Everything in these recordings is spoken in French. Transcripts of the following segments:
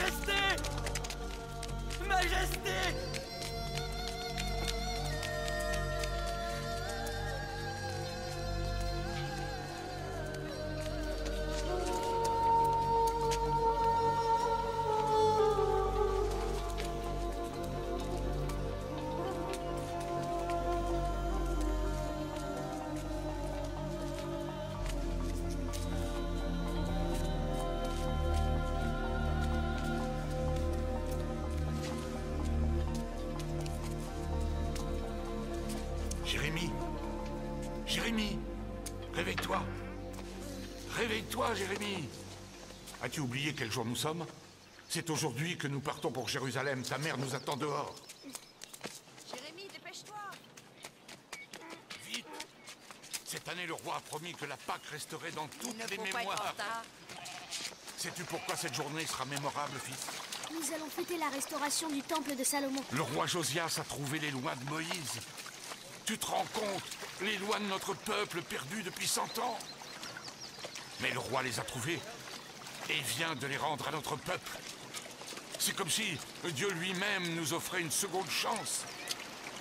Majesté! Majesté! Jérémie! Jérémie! Réveille-toi! Réveille-toi, Jérémie! As-tu oublié quel jour nous sommes? C'est aujourd'hui que nous partons pour Jérusalem. Ta mère nous attend dehors. Jérémie, dépêche-toi! Vite! Cette année, le roi a promis que la Pâque resterait dans toutes les Il ne faut pas être en mémoires. retard. Sais-tu pourquoi cette journée sera mémorable, fils? Nous allons fêter la restauration du temple de Salomon. Le roi Josias a trouvé les lois de Moïse. Tu te rends compte? Les lois de notre peuple perdues depuis 100 ans. Mais le roi les a trouvées et vient de les rendre à notre peuple. C'est comme si Dieu lui-même nous offrait une seconde chance.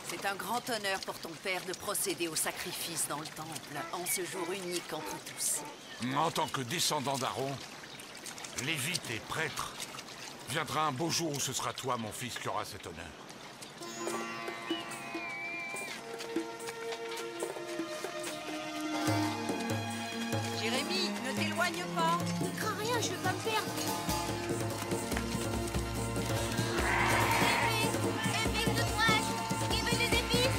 C'est un grand honneur pour ton père de procéder au sacrifice dans le temple, en ce jour unique entre tous. En tant que descendant d'Aaron, lévite et prêtre, viendra un beau jour où ce sera toi, mon fils, qui aura cet honneur. Jérémie, ne t'éloigne pas! Ne crains rien, je vais pas me perdre. Épices de fraîche! Qui veut des épices?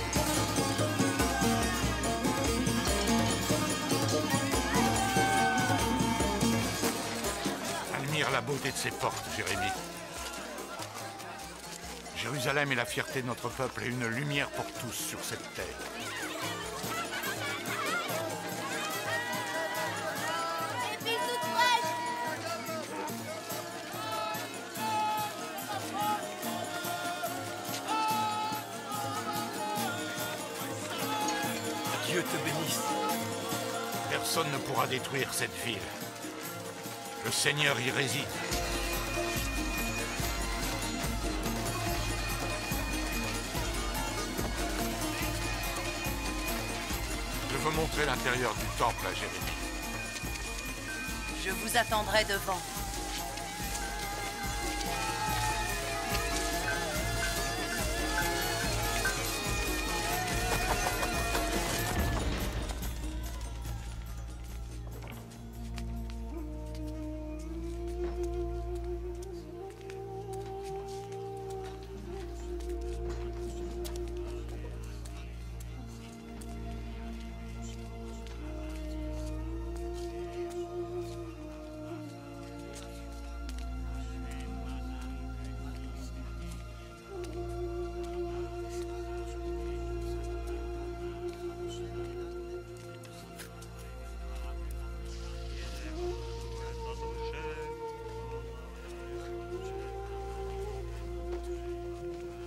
Admire la beauté de ses portes, Jérémie. Jérusalem est la fierté de notre peuple et une lumière pour tous sur cette terre. Épices de fraîche! Dieu te bénisse. Personne ne pourra détruire cette ville. Le Seigneur y réside. Je veux montrer l'intérieur du temple à Jérémie. Je vous attendrai devant.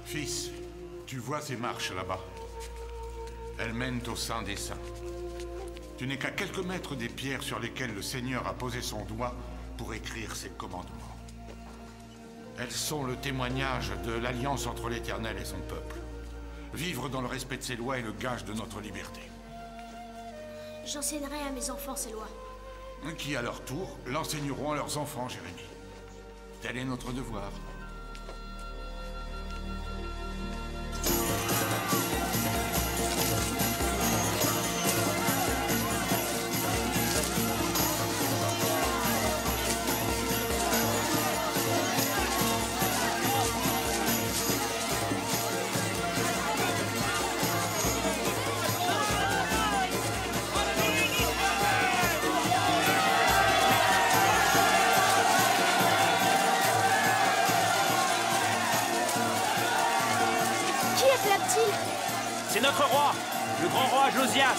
Fils, tu vois ces marches là-bas? Elles mènent au sein des saints. Tu n'es qu'à quelques mètres des pierres sur lesquelles le Seigneur a posé son doigt pour écrire ses commandements. Elles sont le témoignage de l'alliance entre l'Éternel et son peuple. Vivre dans le respect de ses lois est le gage de notre liberté. J'enseignerai à mes enfants ces lois. Qui, à leur tour, l'enseigneront à leurs enfants, Jérémie. Tel est notre devoir. Qui acclame-t-il? C'est notre roi, le grand roi Josias.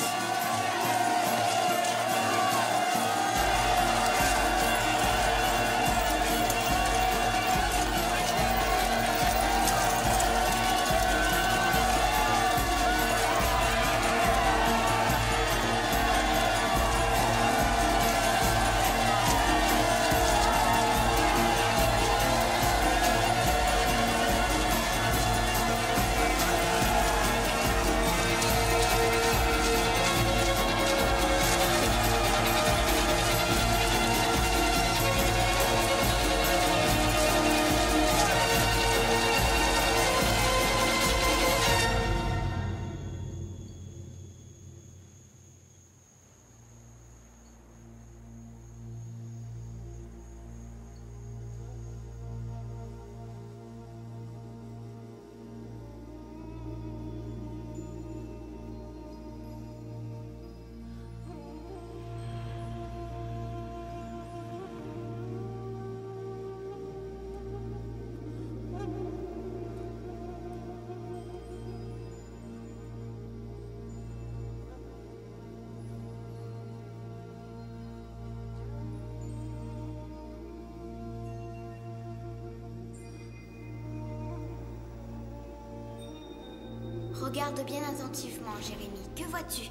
Regarde bien attentivement, Jérémie. Que vois-tu?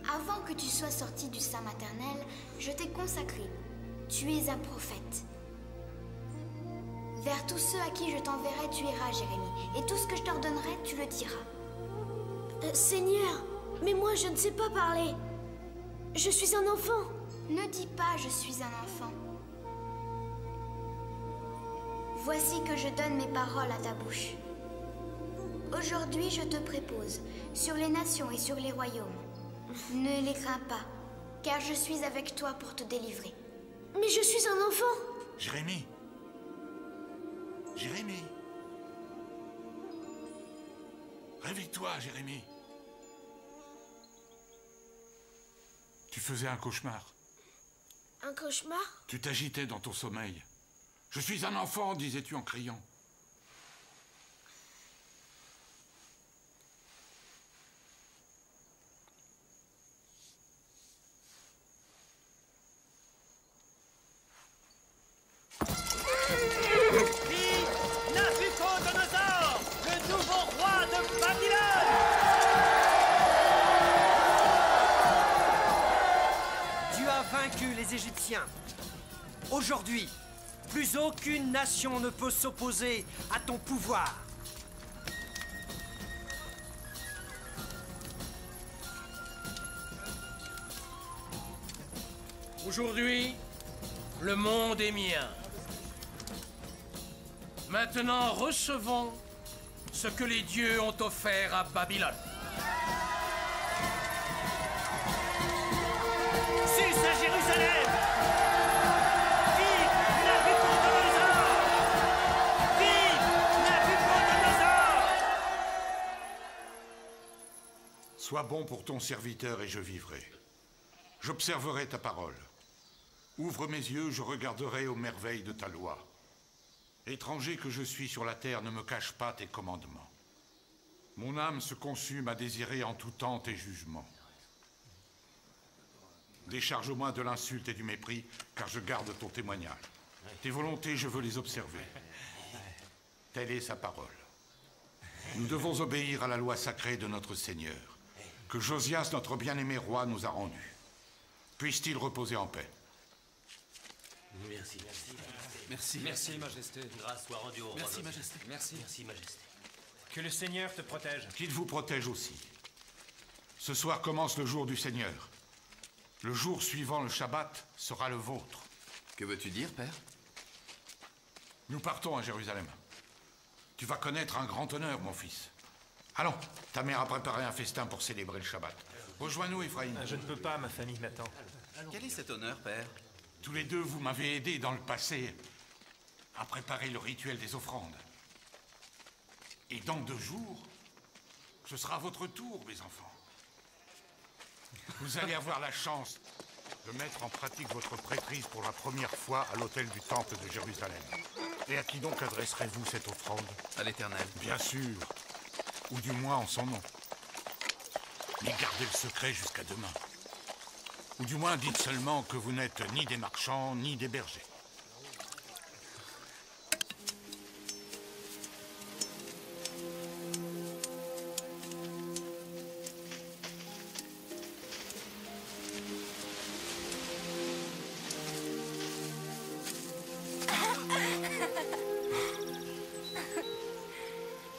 Avant que tu sois sorti du sein maternel, je t'ai consacré. Tu es un prophète. Vers tous ceux à qui je t'enverrai, tu iras, Jérémie. Et tout ce que je t'ordonnerai, tu le diras. Seigneur, mais moi je ne sais pas parler. Je suis un enfant. Ne dis pas « je suis un enfant ». Voici que je donne mes paroles à ta bouche. Aujourd'hui, je te prépose sur les nations et sur les royaumes. Ne les crains pas, car je suis avec toi pour te délivrer. Mais je suis un enfant. Jérémie. Jérémie. Réveille-toi, Jérémie. Tu faisais un cauchemar. Un cauchemar? Tu t'agitais dans ton sommeil. Je suis un enfant, disais-tu en criant. Vive Nabuchodonosor, le nouveau roi de Babylone! Tu as vaincu les Égyptiens. Aujourd'hui, plus aucune nation ne peut s'opposer à ton pouvoir. Aujourd'hui, le monde est mien. Maintenant, recevons ce que les dieux ont offert à Babylone. Sus à Jérusalem! Vive Nabuchodonosor! Vive Nabuchodonosor! Sois bon pour ton serviteur et je vivrai. J'observerai ta parole. Ouvre mes yeux, je regarderai aux merveilles de ta loi. Étranger que je suis sur la terre, ne me cache pas tes commandements. Mon âme se consume à désirer en tout temps tes jugements. Décharge-moi de l'insulte et du mépris, car je garde ton témoignage. Tes volontés, je veux les observer. Telle est sa parole. Nous devons obéir à la loi sacrée de notre Seigneur, que Josias, notre bien-aimé roi, nous a rendue. Puisse-t-il reposer en paix. Merci. Merci. Merci, Majesté. Grâce soit rendue au roi. Merci, Majesté. Merci. Merci, Majesté. Que le Seigneur te protège. Qu'il vous protège aussi. Ce soir commence le jour du Seigneur. Le jour suivant le Shabbat sera le vôtre. Que veux-tu dire, Père? Nous partons à Jérusalem. Tu vas connaître un grand honneur, mon fils. Allons, ta mère a préparé un festin pour célébrer le Shabbat. Rejoins-nous, Ephraïm. Je ne peux pas, ma famille m'attend. Quel est cet honneur, Père? Tous les deux, vous m'avez aidé dans le passé à préparer le rituel des offrandes. Et dans 2 jours, ce sera votre tour, mes enfants. Vous allez avoir la chance de mettre en pratique votre prêtrise pour la première fois à l'autel du Temple de Jérusalem. Et à qui donc adresserez-vous cette offrande? À l'Éternel. Bien sûr, ou du moins en son nom. Mais gardez le secret jusqu'à demain. Ou du moins dites seulement que vous n'êtes ni des marchands, ni des bergers.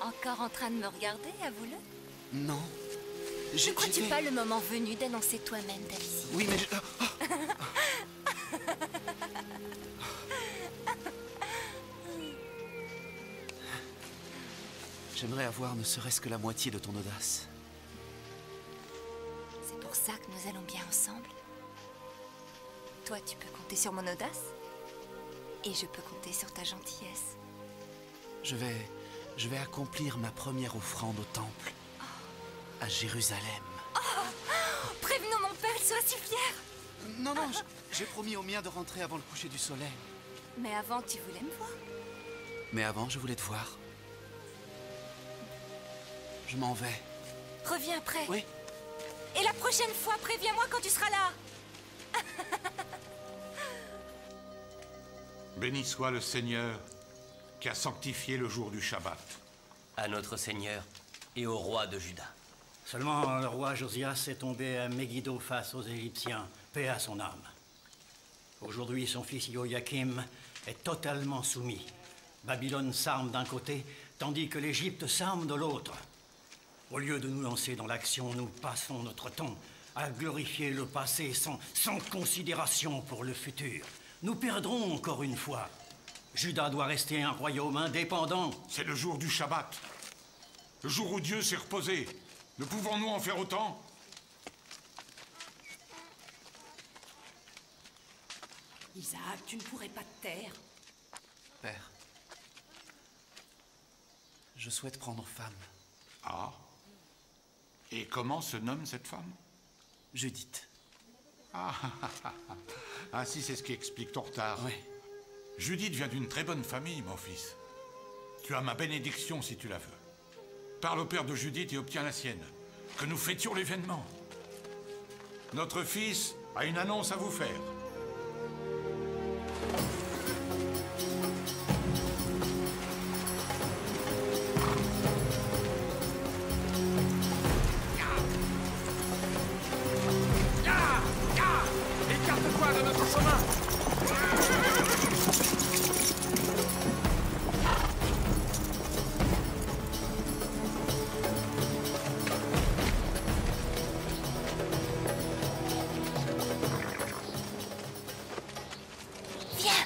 Encore en train de me regarder, avoue-le? Non. Ne crois-tu pas le moment venu d'annoncer toi-même ta visite? Oui, mais J'aimerais avoir ne serait-ce que la moitié de ton audace. C'est pour ça que nous allons bien ensemble. Toi, tu peux compter sur mon audace. Et je peux compter sur ta gentillesse. Je vais accomplir ma première offrande au temple. À Jérusalem. Prévenons mon père, sois si fier. Non, j'ai promis au mien de rentrer avant le coucher du soleil. Mais avant, tu voulais me voir. Mais avant, je voulais te voir. Je m'en vais. Reviens après. Oui. Et la prochaine fois, préviens-moi quand tu seras là. Béni soit le Seigneur qui a sanctifié le jour du Shabbat. À notre Seigneur et au roi de Juda. Seulement le roi Josias est tombé à Megiddo face aux Égyptiens, paix à son âme. Aujourd'hui, son fils Joachim est totalement soumis. Babylone s'arme d'un côté, tandis que l'Égypte s'arme de l'autre. Au lieu de nous lancer dans l'action, nous passons notre temps à glorifier le passé sans considération pour le futur. Nous perdrons encore une fois. Juda doit rester un royaume indépendant. C'est le jour du Shabbat. Le jour où Dieu s'est reposé. Ne pouvons-nous en faire autant? Isaac, tu ne pourrais pas te taire. Père, je souhaite prendre femme. Ah. Et comment se nomme cette femme? Judith. Ah, si, c'est ce qui explique ton retard. Oui. Judith vient d'une très bonne famille, mon fils. Tu as ma bénédiction si tu la veux. Parle au père de Judith et obtiens la sienne. Que nous fêtions l'événement. Notre fils a une annonce à vous faire. Écarte-toi de notre chemin!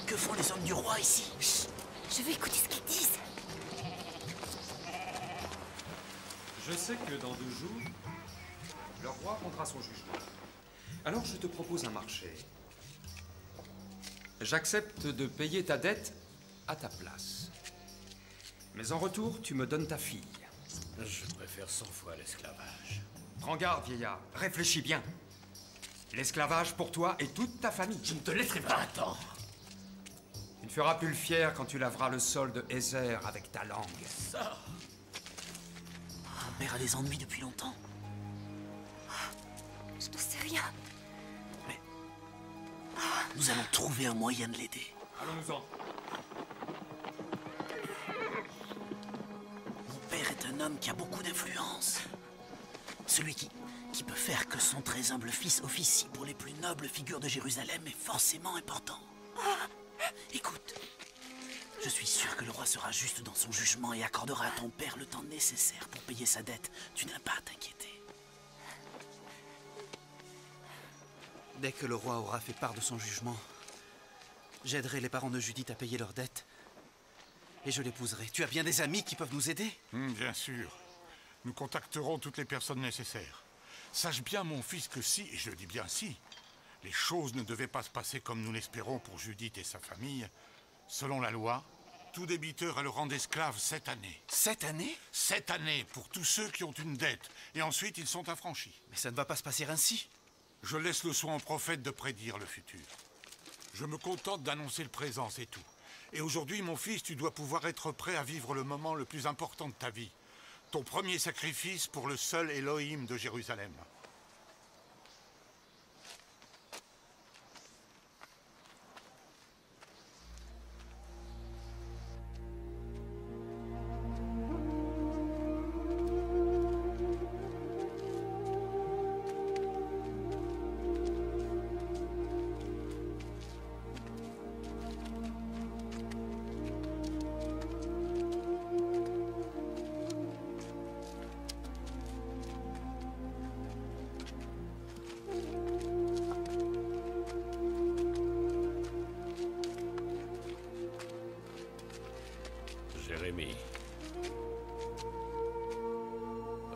Que font les hommes du roi ici? Chut, je veux écouter ce qu'ils disent. Je sais que dans 2 jours, le roi rendra son jugement. Alors je te propose un marché. J'accepte de payer ta dette à ta place. Mais en retour, tu me donnes ta fille. Je préfère 100 fois l'esclavage. Prends garde, vieillard. Réfléchis bien. L'esclavage pour toi et toute ta famille. Je ne te laisserai pas attendre. Tu ne feras plus le fier quand tu laveras le sol de Hézer avec ta langue. Ça. Mon père a des ennuis depuis longtemps. Je ne sais rien. Mais nous allons trouver un moyen de l'aider. Allons-nous-en. Mon père est un homme qui a beaucoup d'influence. Celui qui peut faire que son très humble fils officie pour les plus nobles figures de Jérusalem est forcément important. Écoute, je suis sûr que le roi sera juste dans son jugement et accordera à ton père le temps nécessaire pour payer sa dette. Tu n'as pas à t'inquiéter. Dès que le roi aura fait part de son jugement, j'aiderai les parents de Judith à payer leurs dettes et je l'épouserai. Tu as bien des amis qui peuvent nous aider? Bien sûr. Nous contacterons toutes les personnes nécessaires. Sache bien, mon fils, que si, et je dis bien si, les choses ne devaient pas se passer comme nous l'espérons pour Judith et sa famille, selon la loi, tout débiteur a le rang d'esclave 7 années. 7 années? 7 années pour tous ceux qui ont une dette, et ensuite ils sont affranchis. Mais ça ne va pas se passer ainsi. Je laisse le soin au prophète de prédire le futur. Je me contente d'annoncer le présent, c'est tout. Et aujourd'hui, mon fils, tu dois pouvoir être prêt à vivre le moment le plus important de ta vie. Ton premier sacrifice pour le seul Elohim de Jérusalem. Jérémie,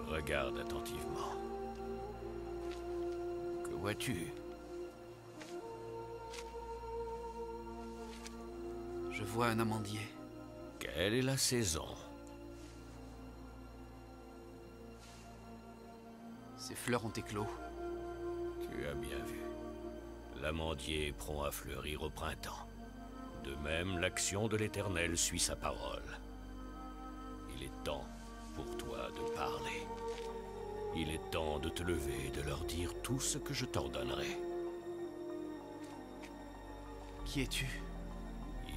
regarde attentivement. Que vois-tu? Je vois un amandier. Quelle est la saison? Ses fleurs ont éclos. Tu as bien vu. L'amandier est prompt à fleurir au printemps. De même, l'action de l'Éternel suit sa parole. Il est temps pour toi de parler. Il est temps de te lever et de leur dire tout ce que je t'ordonnerai. Qui es-tu?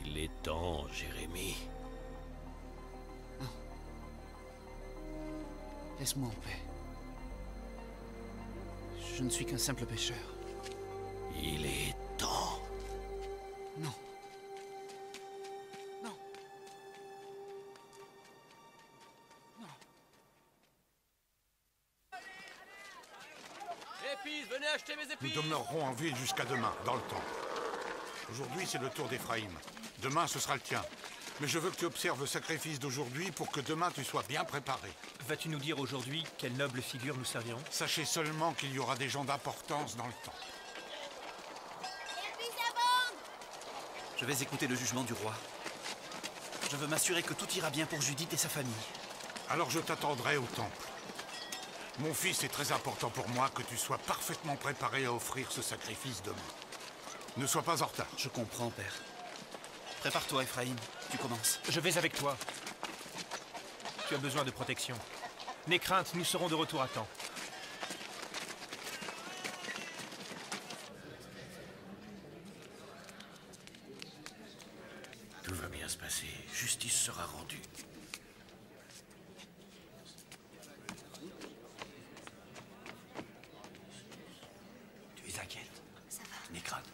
Il est temps, Jérémie. Laisse-moi en paix. Je ne suis qu'un simple pêcheur. Il est temps. Non. Non. Non. Épices, venez acheter mes épices. Nous demeurerons en ville jusqu'à demain, dans le temple. Aujourd'hui, c'est le tour d'Éphraïm. Demain, ce sera le tien. Mais je veux que tu observes le sacrifice d'aujourd'hui pour que demain, tu sois bien préparé. Vas-tu nous dire aujourd'hui quelle noble figure nous servirons? Sachez seulement qu'il y aura des gens d'importance dans le temple. Je vais écouter le jugement du roi. Je veux m'assurer que tout ira bien pour Judith et sa famille. Alors je t'attendrai au temple. Mon fils, c'est très important pour moi que tu sois parfaitement préparé à offrir ce sacrifice demain. Ne sois pas en retard. Je comprends, père. Prépare-toi, Ephraïm. Tu commences. Je vais avec toi. Tu as besoin de protection. N'aie crainte, nous serons de retour à temps. Tout va bien se passer. Justice sera rendue. Tu es inquiète? Ça va. N'aie crainte.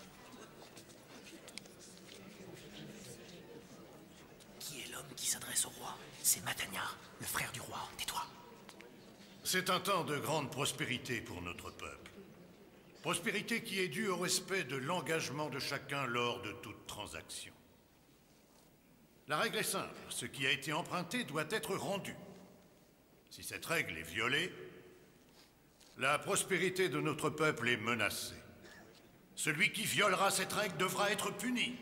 Qui est l'homme qui s'adresse au roi? C'est Matania, le frère du roi. Tais-toi. C'est un temps de grande prospérité pour notre peuple. Prospérité qui est due au respect de l'engagement de chacun lors de toute transaction. La règle est simple, ce qui a été emprunté doit être rendu. Si cette règle est violée, la prospérité de notre peuple est menacée. Celui qui violera cette règle devra être puni.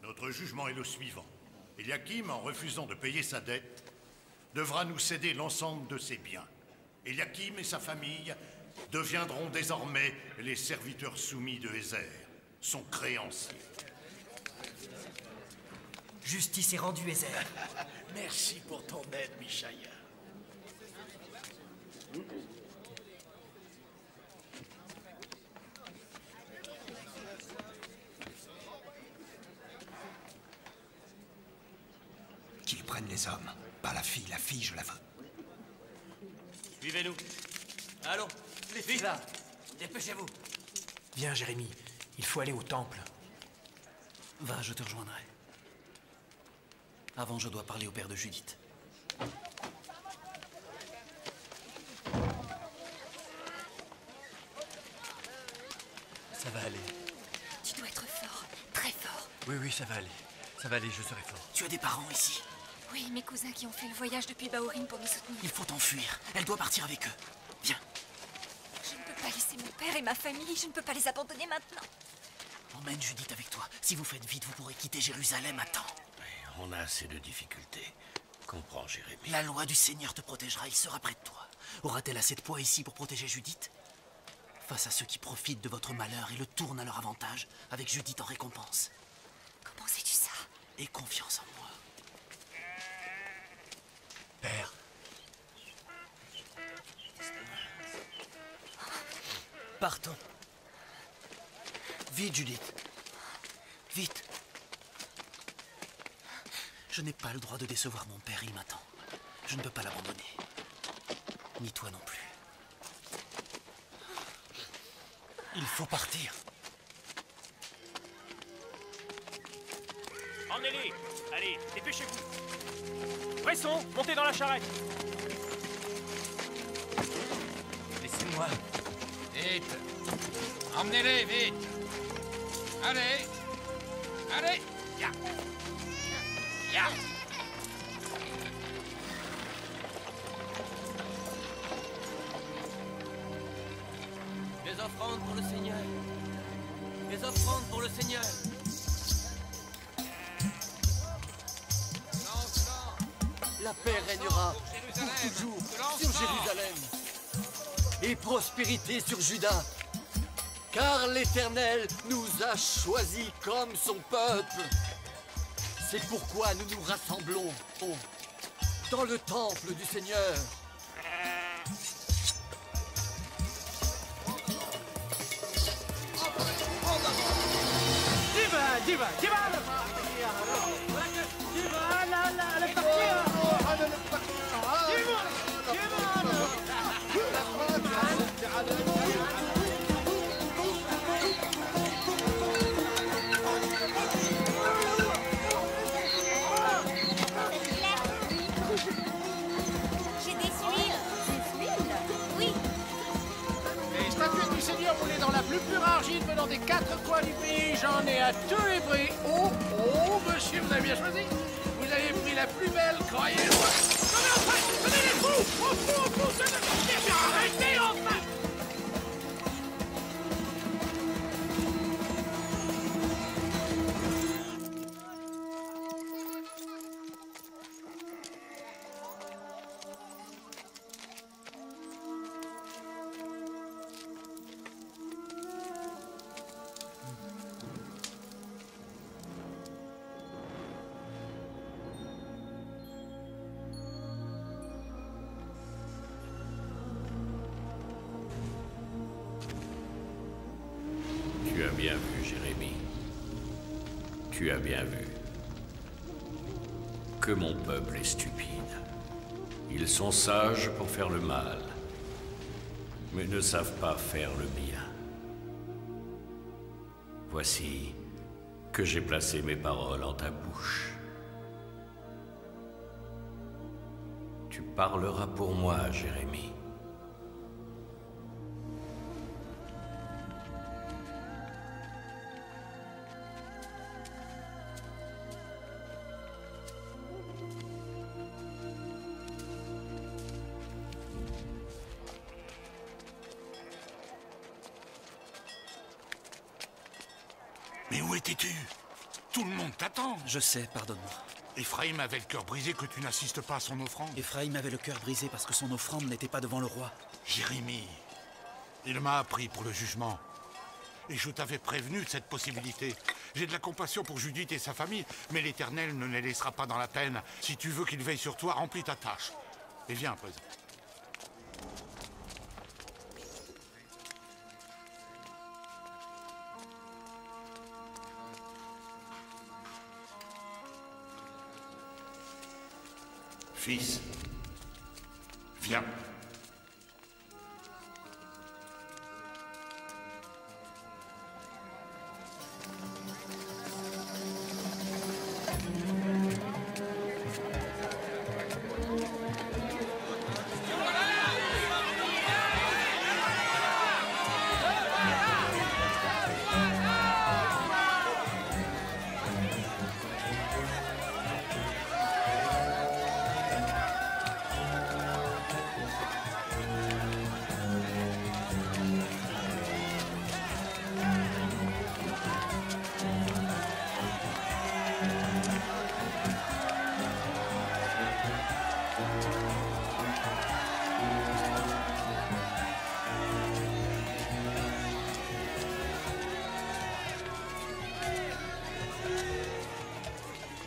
Notre jugement est le suivant. Eliakim, en refusant de payer sa dette, devra nous céder l'ensemble de ses biens. Eliakim et sa famille deviendront désormais les serviteurs soumis de Ézer, son créancier. Justice est rendue, Ézer. Merci pour ton aide, Michaïa. Qu'ils prennent les hommes, pas la fille je la veux. Suivez-nous. Allons, les filles. Là, dépêchez-vous. Viens, Jérémie. Il faut aller au temple. Va, je te rejoindrai. Avant, je dois parler au père de Judith. Ça va aller. Tu dois être fort, très fort. Oui, ça va aller. Ça va aller, je serai fort. Tu as des parents ici? Oui, mes cousins qui ont fait le voyage depuis Baorim pour nous soutenir. Il faut t'enfuir. Elle doit partir avec eux. Viens. Je ne peux pas laisser mon père et ma famille. Je ne peux pas les abandonner maintenant. Emmène Judith avec toi. Si vous faites vite, vous pourrez quitter Jérusalem à temps. On a assez de difficultés. Comprends, Jérémie. La loi du Seigneur te protégera. Il sera près de toi. Aura-t-elle assez de poids ici pour protéger Judith? Face à ceux qui profitent de votre malheur et le tournent à leur avantage, avec Judith en récompense. Comment sais-tu ça? Aie confiance en moi. Père. Partons. Vite, Judith. Vite. Je n'ai pas le droit de décevoir mon père, il m'attend. Je ne peux pas l'abandonner. Ni toi non plus. Il faut partir. Emmenez-les. Allez, dépêchez-vous. Bresson, montez dans la charrette. Laissez-moi. Vite. Emmenez-les, vite. Allez. Allez. Ya. Ya. Des offrandes pour le Seigneur. Des offrandes pour le Seigneur. La paix régnera pour toujours sur Jérusalem et prospérité sur Juda, car l'Éternel nous a choisis comme son peuple. C'est pourquoi nous nous rassemblons dans le temple du Seigneur. Diva! réussite venant des 4 coins du pays, j'en ai à tous les prix. Oh, monsieur, vous avez bien choisi. Vous avez pris la plus belle, croyez-moi. Non mais enfin, venez les fous. Au fou, ça ne peut pas. Arrêtez enfin. Tu as bien vu, Jérémie. Tu as bien vu que mon peuple est stupide. Ils sont sages pour faire le mal, mais ne savent pas faire le bien. Voici que j'ai placé mes paroles en ta bouche. Tu parleras pour moi, Jérémie. Mais où étais-tu? Tout le monde t'attend. Je sais, pardonne-moi. Ephraïm avait le cœur brisé que tu n'assistes pas à son offrande. Ephraïm avait le cœur brisé parce que son offrande n'était pas devant le roi. Jérémie, il m'a appris pour le jugement. Et je t'avais prévenu de cette possibilité. J'ai de la compassion pour Judith et sa famille, mais l'Éternel ne les laissera pas dans la peine. Si tu veux qu'il veille sur toi, remplis ta tâche. Et viens à présent. Fils, viens.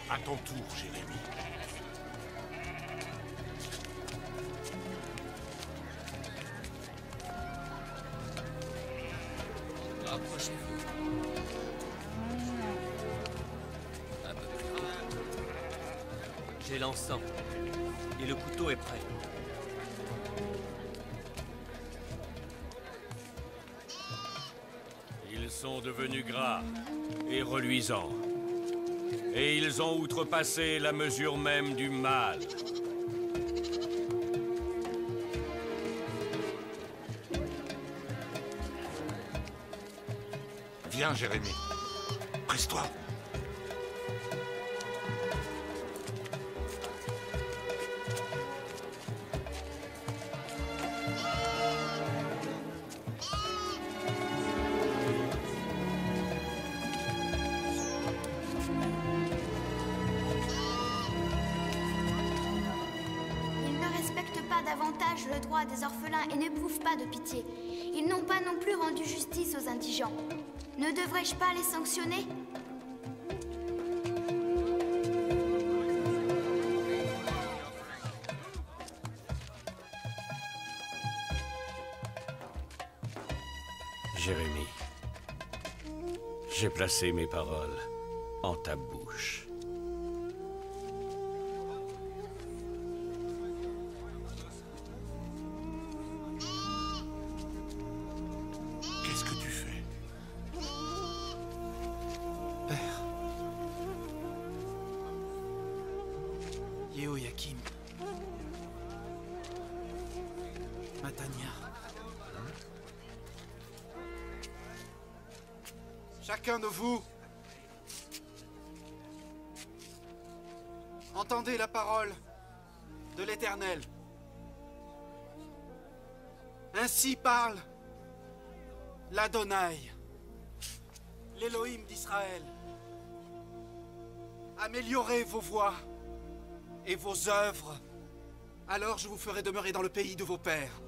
À ton tour, Jérémie. Approchez-vous. Un peu plus haut. J'ai l'encens. Et le couteau est prêt. Ils sont devenus gras et reluisants. Et ils ont outrepassé la mesure même du mal. Viens, Jérémie. Presse-toi. Davantage le droit des orphelins et n'éprouvent pas de pitié. Ils n'ont pas non plus rendu justice aux indigents. Ne devrais-je pas les sanctionner? Jérémie, j'ai placé mes paroles en ta bouche. Yehoyakim. Matania. Chacun de vous, entendez la parole de l'Éternel. Ainsi parle l'Adonai, l'Élohim d'Israël. Améliorez vos voies et vos œuvres, alors je vous ferai demeurer dans le pays de vos pères.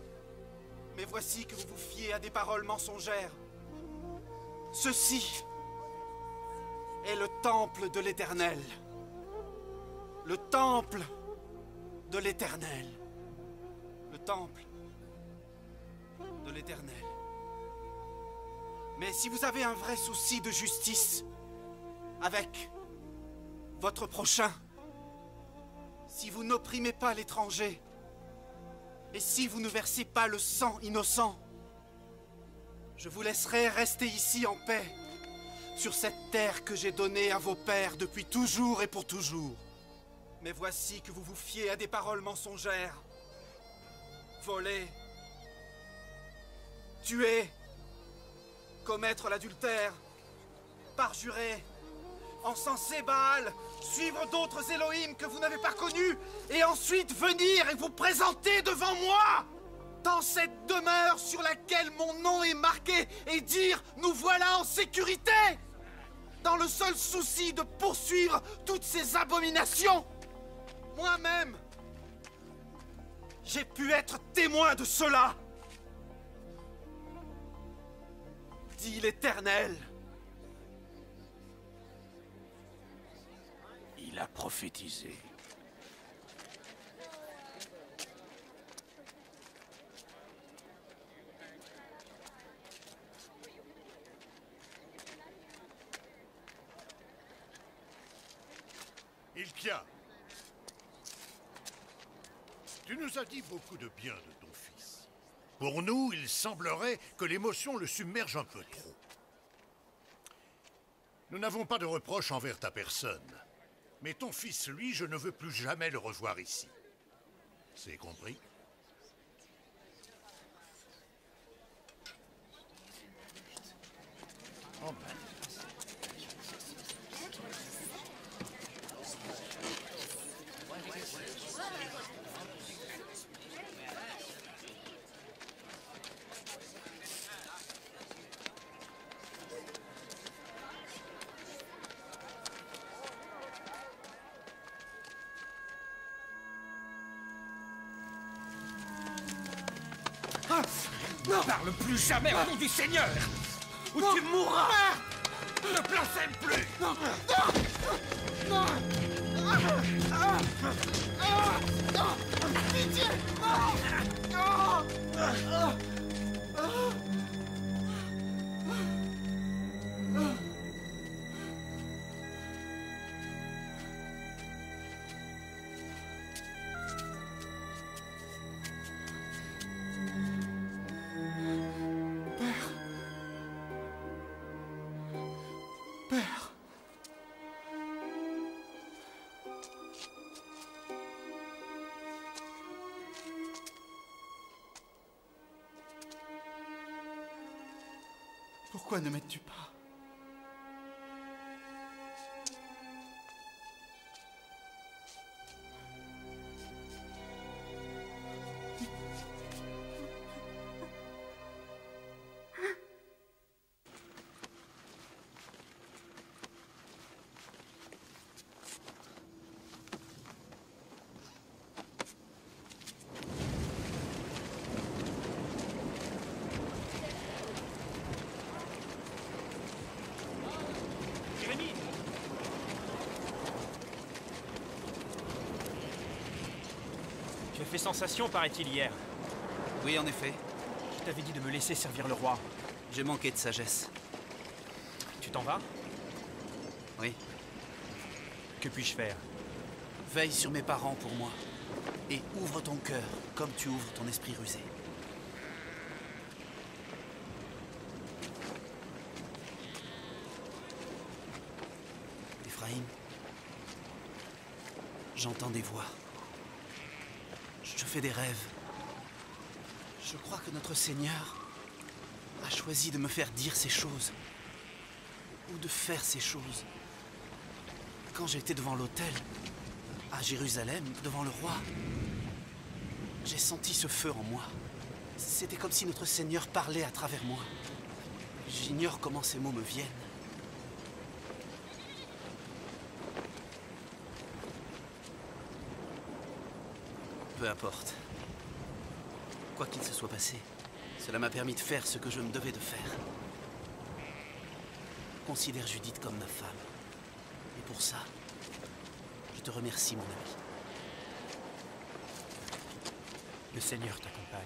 Mais voici que vous vous fiez à des paroles mensongères. Ceci est le temple de l'Éternel. Le temple de l'Éternel. Le temple de l'Éternel. Mais si vous avez un vrai souci de justice avec votre prochain, si vous n'opprimez pas l'étranger, et si vous ne versez pas le sang innocent, je vous laisserai rester ici en paix, sur cette terre que j'ai donnée à vos pères depuis toujours et pour toujours. Mais voici que vous vous fiez à des paroles mensongères. Voler, tuer, commettre l'adultère, parjurer, encenser Baal, suivre d'autres Elohim que vous n'avez pas connus, et ensuite venir et vous présenter devant moi, dans cette demeure sur laquelle mon nom est marqué, et dire « Nous voilà en sécurité !» dans le seul souci de poursuivre toutes ces abominations. Moi-même, j'ai pu être témoin de cela, dit l'Éternel. Il a prophétisé. Hilkia, tu nous as dit beaucoup de bien de ton fils. Pour nous, il semblerait que l'émotion le submerge un peu trop. Nous n'avons pas de reproche envers ta personne. Mais ton fils, lui, je ne veux plus jamais le revoir ici. C'est compris? Oh ben. Ne parle plus jamais au nom du Seigneur, ou tu mourras. Ne blasphème plus. Non. Pitié. Pourquoi ne m'aides-tu pas? Tu as fait sensation, paraît-il, hier. Oui, en effet. Je t'avais dit de me laisser servir le roi. J'ai manqué de sagesse. Tu t'en vas? Oui. Que puis-je faire? Veille sur mes parents pour moi. Et ouvre ton cœur comme tu ouvres ton esprit rusé. Ephraïm, j'entends des voix. Je fais des rêves. Je crois que notre Seigneur a choisi de me faire dire ces choses. ou de faire ces choses. Quand j'étais devant l'autel, à Jérusalem, devant le roi, j'ai senti ce feu en moi. C'était comme si notre Seigneur parlait à travers moi. J'ignore comment ces mots me viennent. Peu importe. Quoi qu'il se soit passé, cela m'a permis de faire ce que je me devais de faire. Considère Judith comme ma femme. Et pour ça, je te remercie, mon ami. Le Seigneur t'accompagne.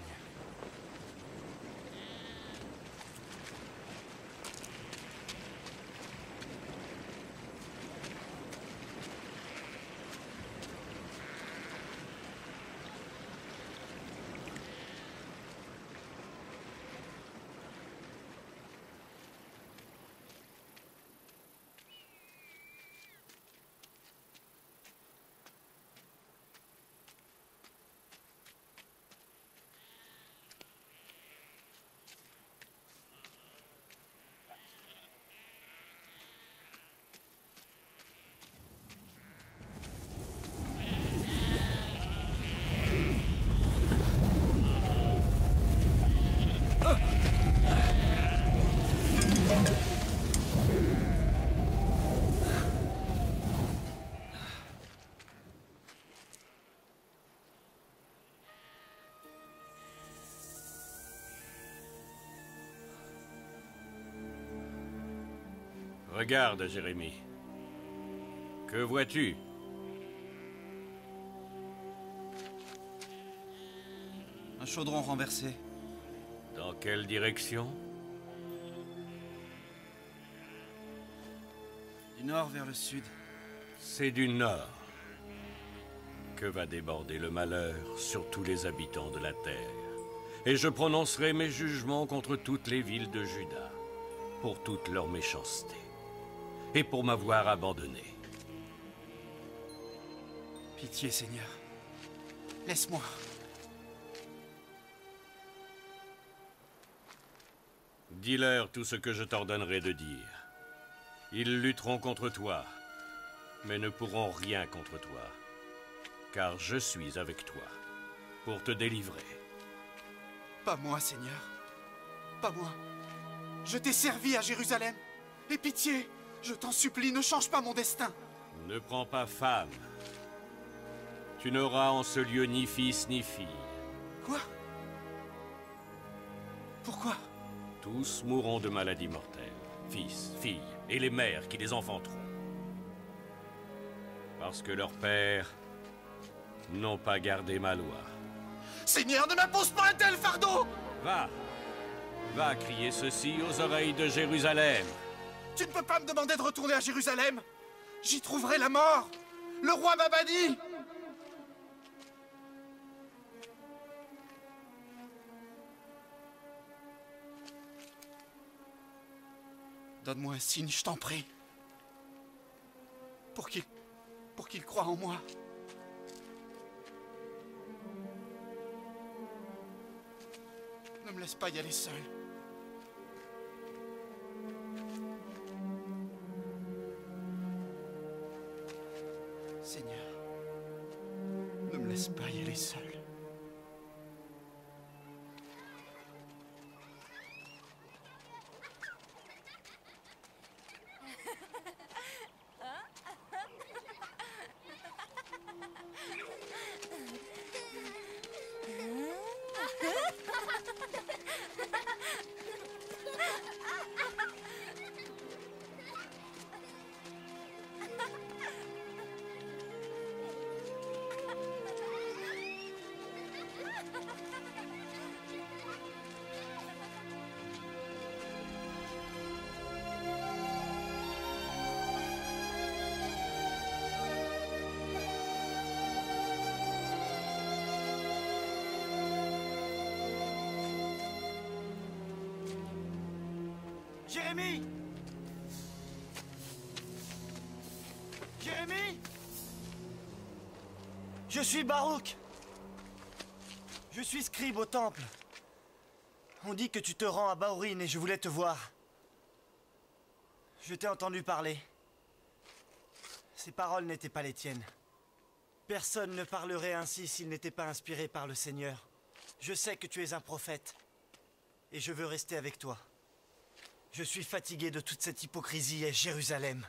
Regarde, Jérémie. Que vois-tu? Un chaudron renversé. Dans quelle direction? Du nord vers le sud. C'est du nord que va déborder le malheur sur tous les habitants de la terre. Et je prononcerai mes jugements contre toutes les villes de Juda, pour toute leur méchanceté, et pour m'avoir abandonné. Pitié, Seigneur. Laisse-moi. Dis-leur tout ce que je t'ordonnerai de dire. Ils lutteront contre toi, mais ne pourront rien contre toi, car je suis avec toi pour te délivrer. Pas moi, Seigneur. Pas moi. Je t'ai servi à Jérusalem. Aie pitié, je t'en supplie, ne change pas mon destin. Ne prends pas femme. Tu n'auras en ce lieu ni fils ni fille. Quoi? Pourquoi? Tous mourront de maladies mortelles. Fils, filles et les mères qui les enfanteront. Parce que leurs pères n'ont pas gardé ma loi. Seigneur, ne m'impose pas un tel fardeau! Va crier ceci aux oreilles de Jérusalem. Tu ne peux pas me demander de retourner à Jérusalem. J'y trouverai la mort. Le roi m'a banni. Donne-moi un signe, je t'en prie. Pour qu'il croie en moi. Ne me laisse pas y aller seul. Seigneur, ne me laisse pas y aller seul. Jérémie! Jérémie! Je suis Baruch. Je suis scribe au temple. On dit que tu te rends à Baorin et je voulais te voir. Je t'ai entendu parler. Ces paroles n'étaient pas les tiennes. Personne ne parlerait ainsi s'il n'était pas inspiré par le Seigneur. Je sais que tu es un prophète. Et je veux rester avec toi. Je suis fatigué de toute cette hypocrisie à Jérusalem.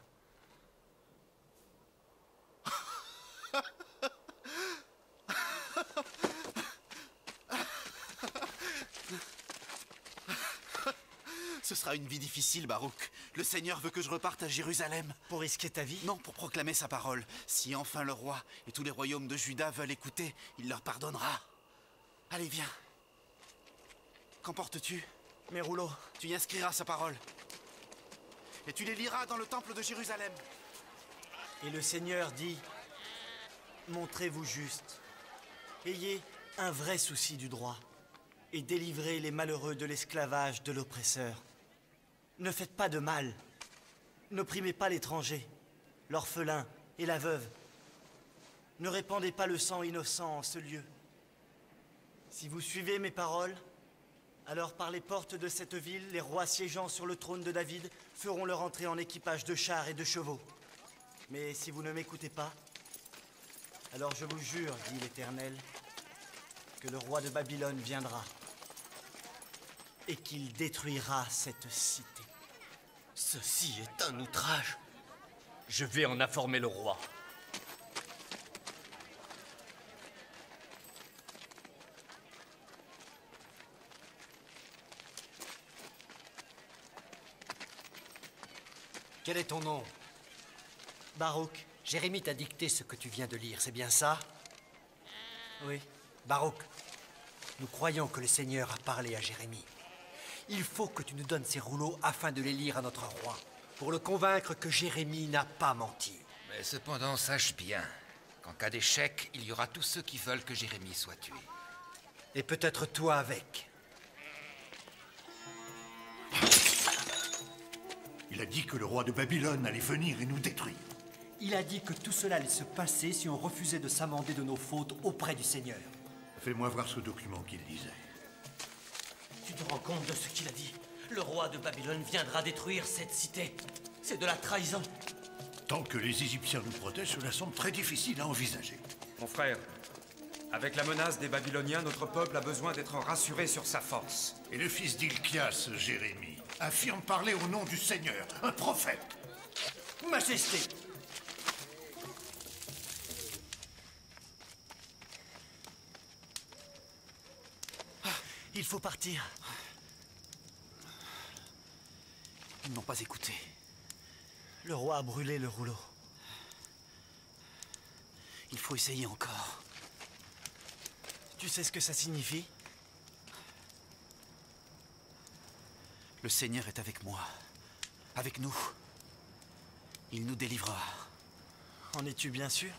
Ce sera une vie difficile, Baruch. Le Seigneur veut que je reparte à Jérusalem. Pour risquer ta vie? Non, pour proclamer sa parole. Si enfin le roi et tous les royaumes de Juda veulent écouter, il leur pardonnera. Allez, viens. Qu'en portes-tu? Mes rouleaux. Tu y inscriras sa parole. Et tu les liras dans le temple de Jérusalem. Et le Seigneur dit, montrez-vous juste. Ayez un vrai souci du droit. Et délivrez les malheureux de l'esclavage de l'oppresseur. Ne faites pas de mal. N'opprimez pas l'étranger, l'orphelin et la veuve. Ne répandez pas le sang innocent en ce lieu. Si vous suivez mes paroles, alors par les portes de cette ville, les rois siégeant sur le trône de David feront leur entrée en équipage de chars et de chevaux. Mais si vous ne m'écoutez pas, alors je vous jure, dit l'Éternel, que le roi de Babylone viendra et qu'il détruira cette cité. Ceci est un outrage. Je vais en informer le roi. Quel est ton nom? Baruch. Jérémie t'a dicté ce que tu viens de lire, c'est bien ça? Oui. Baruch, nous croyons que le Seigneur a parlé à Jérémie. Il faut que tu nous donnes ces rouleaux afin de les lire à notre roi, pour le convaincre que Jérémie n'a pas menti. Mais cependant, sache bien qu'en cas d'échec, il y aura tous ceux qui veulent que Jérémie soit tué. Et peut-être toi avec. Il a dit que le roi de Babylone allait venir et nous détruire. Il a dit que tout cela allait se passer si on refusait de s'amender de nos fautes auprès du Seigneur. Fais-moi voir ce document qu'il lisait. Tu te rends compte de ce qu'il a dit? Le roi de Babylone viendra détruire cette cité. C'est de la trahison. Tant que les Égyptiens nous protègent, cela semble très difficile à envisager. Mon frère, avec la menace des Babyloniens, notre peuple a besoin d'être rassuré sur sa force. Et le fils d'Ilkias, Jérémie, affirme parler au nom du Seigneur, un prophète. Majesté! Il faut partir. Ils n'ont pas écouté. Le roi a brûlé le rouleau. Il faut essayer encore. Tu sais ce que ça signifie? Le Seigneur est avec moi, avec nous. Il nous délivrera. En es-tu bien sûr?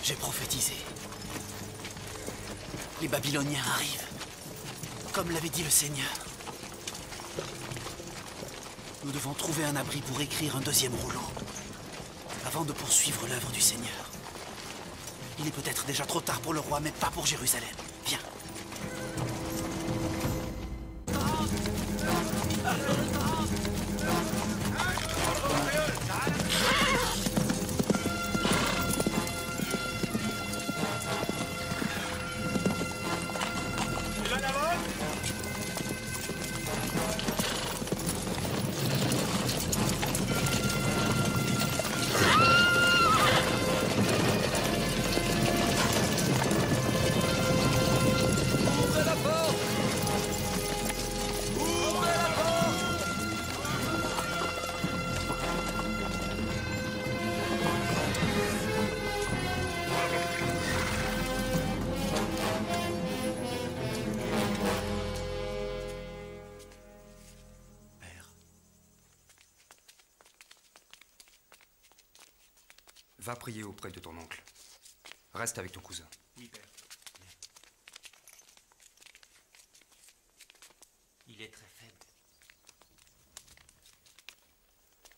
J'ai prophétisé. Les Babyloniens arrivent, comme l'avait dit le Seigneur. Nous devons trouver un abri pour écrire un deuxième rouleau, avant de poursuivre l'œuvre du Seigneur. Il est peut-être déjà trop tard pour le roi, mais pas pour Jérusalem. Viens. Va prier auprès de ton oncle. Reste avec ton cousin. Oui, père.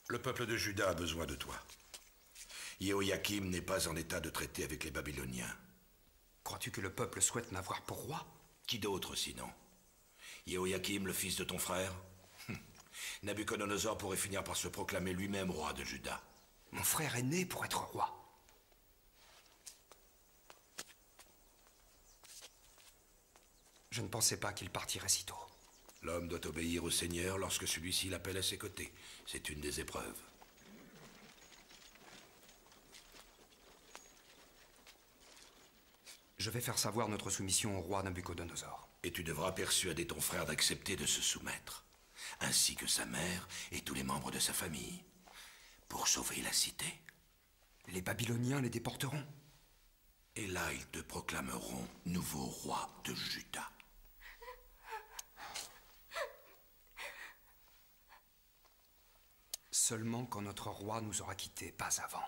Le peuple de Juda a besoin de toi. Jéhoïakim n'est pas en état de traiter avec les Babyloniens. Crois-tu que le peuple souhaite m'avoir pour roi? Qui d'autre sinon? Jéhoïakim, le fils de ton frère? Nabuchodonosor pourrait finir par se proclamer lui-même roi de Juda. Mon frère est né pour être roi. Je ne pensais pas qu'il partirait si tôt. L'homme doit obéir au Seigneur lorsque celui-ci l'appelle à ses côtés. C'est une des épreuves. Je vais faire savoir notre soumission au roi Nabuchodonosor. Et tu devras persuader ton frère d'accepter de se soumettre, ainsi que sa mère et tous les membres de sa famille, pour sauver la cité. Les Babyloniens les déporteront. Et là, ils te proclameront nouveau roi de Juda. Seulement quand notre roi nous aura quittés, pas avant.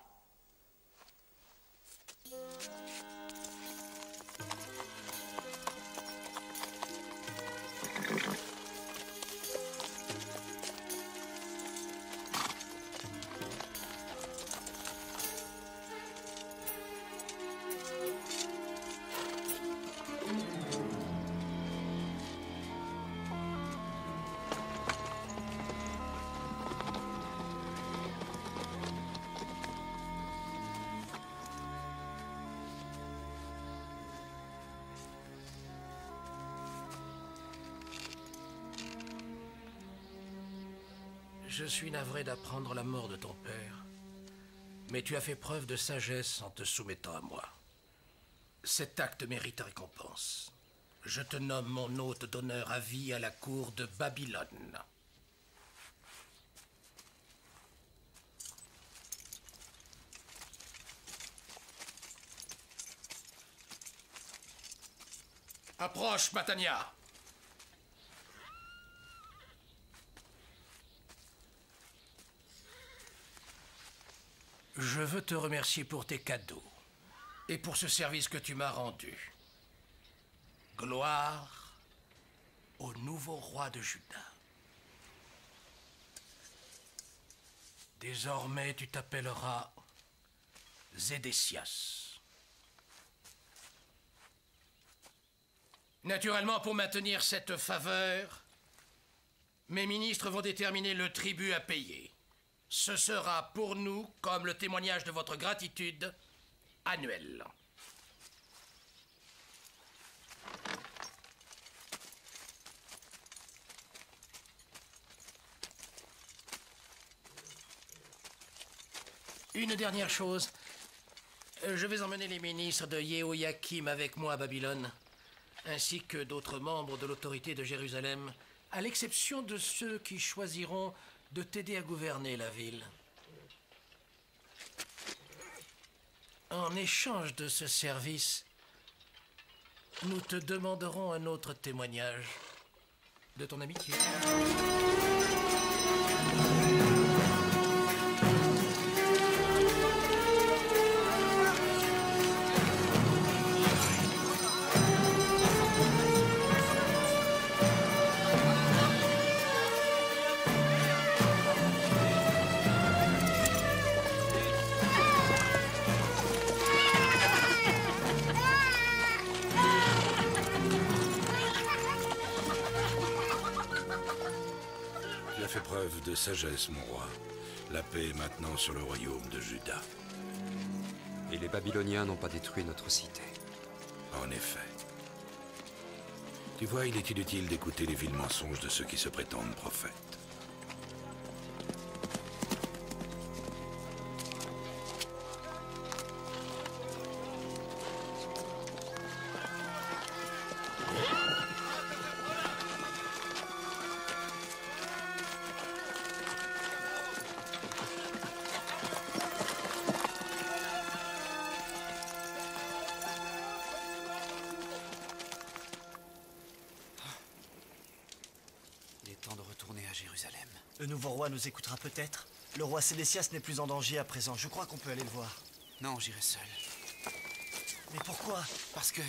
Je suis navré d'apprendre la mort de ton père, mais tu as fait preuve de sagesse en te soumettant à moi. Cet acte mérite récompense. Je te nomme mon hôte d'honneur à vie à la cour de Babylone. Approche, Matania. Je veux te remercier pour tes cadeaux et pour ce service que tu m'as rendu. Gloire au nouveau roi de Juda. Désormais, tu t'appelleras Zédécias. Naturellement, pour maintenir cette faveur, mes ministres vont déterminer le tribut à payer. Ce sera pour nous comme le témoignage de votre gratitude annuelle. Une dernière chose. Je vais emmener les ministres de Jéhoïakim avec moi à Babylone, ainsi que d'autres membres de l'autorité de Jérusalem, à l'exception de ceux qui choisiront de t'aider à gouverner la ville. En échange de ce service, nous te demanderons un autre témoignage de ton amitié. De sagesse, mon roi. La paix est maintenant sur le royaume de Juda. Et les Babyloniens n'ont pas détruit notre cité. En effet. Tu vois, il est inutile d'écouter les vils mensonges de ceux qui se prétendent prophètes. Le nouveau roi nous écoutera peut-être. Le roi Sédécias n'est plus en danger à présent. Je crois qu'on peut aller le voir. Non, j'irai seul. Mais pourquoi? Parce que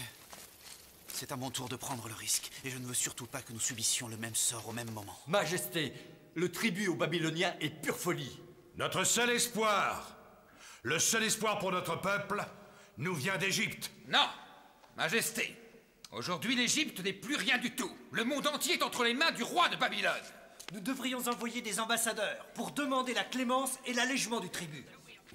c'est à mon tour de prendre le risque. Et je ne veux surtout pas que nous subissions le même sort au même moment. Majesté, le tribut aux Babyloniens est pure folie. Notre seul espoir, le seul espoir pour notre peuple, nous vient d'Égypte. Non, Majesté. Aujourd'hui, l'Égypte n'est plus rien du tout. Le monde entier est entre les mains du roi de Babylone. Nous devrions envoyer des ambassadeurs pour demander la clémence et l'allègement du tribut.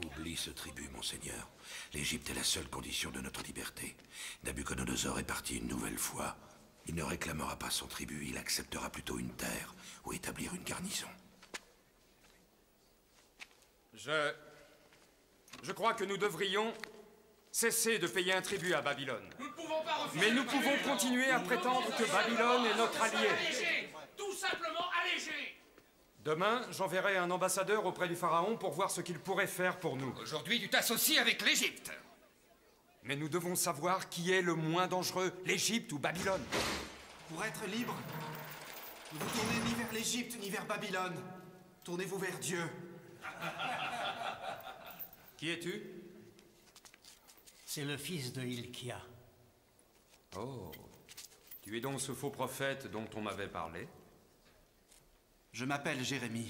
Oublie ce tribut, monseigneur. L'Égypte est la seule condition de notre liberté. Nabuchodonosor est parti une nouvelle fois. Il ne réclamera pas son tribut, il acceptera plutôt une terre ou établir une garnison. Je crois que nous devrions cesser de payer un tribut à Babylone. Nous ne pouvons pas refuser. Mais nous pouvons continuer à prétendre que Babylone est notre allié. Allégé. Tout simplement allégé. Demain, j'enverrai un ambassadeur auprès du pharaon pour voir ce qu'il pourrait faire pour nous. Aujourd'hui, tu t'associes avec l'Égypte. Mais nous devons savoir qui est le moins dangereux, l'Égypte ou Babylone. Pour être libre, ne vous tournez ni vers l'Égypte ni vers Babylone. Tournez-vous vers Dieu. Qui es-tu? C'est le fils de Hilkia. Oh, tu es donc ce faux prophète dont on m'avait parlé? Je m'appelle Jérémie,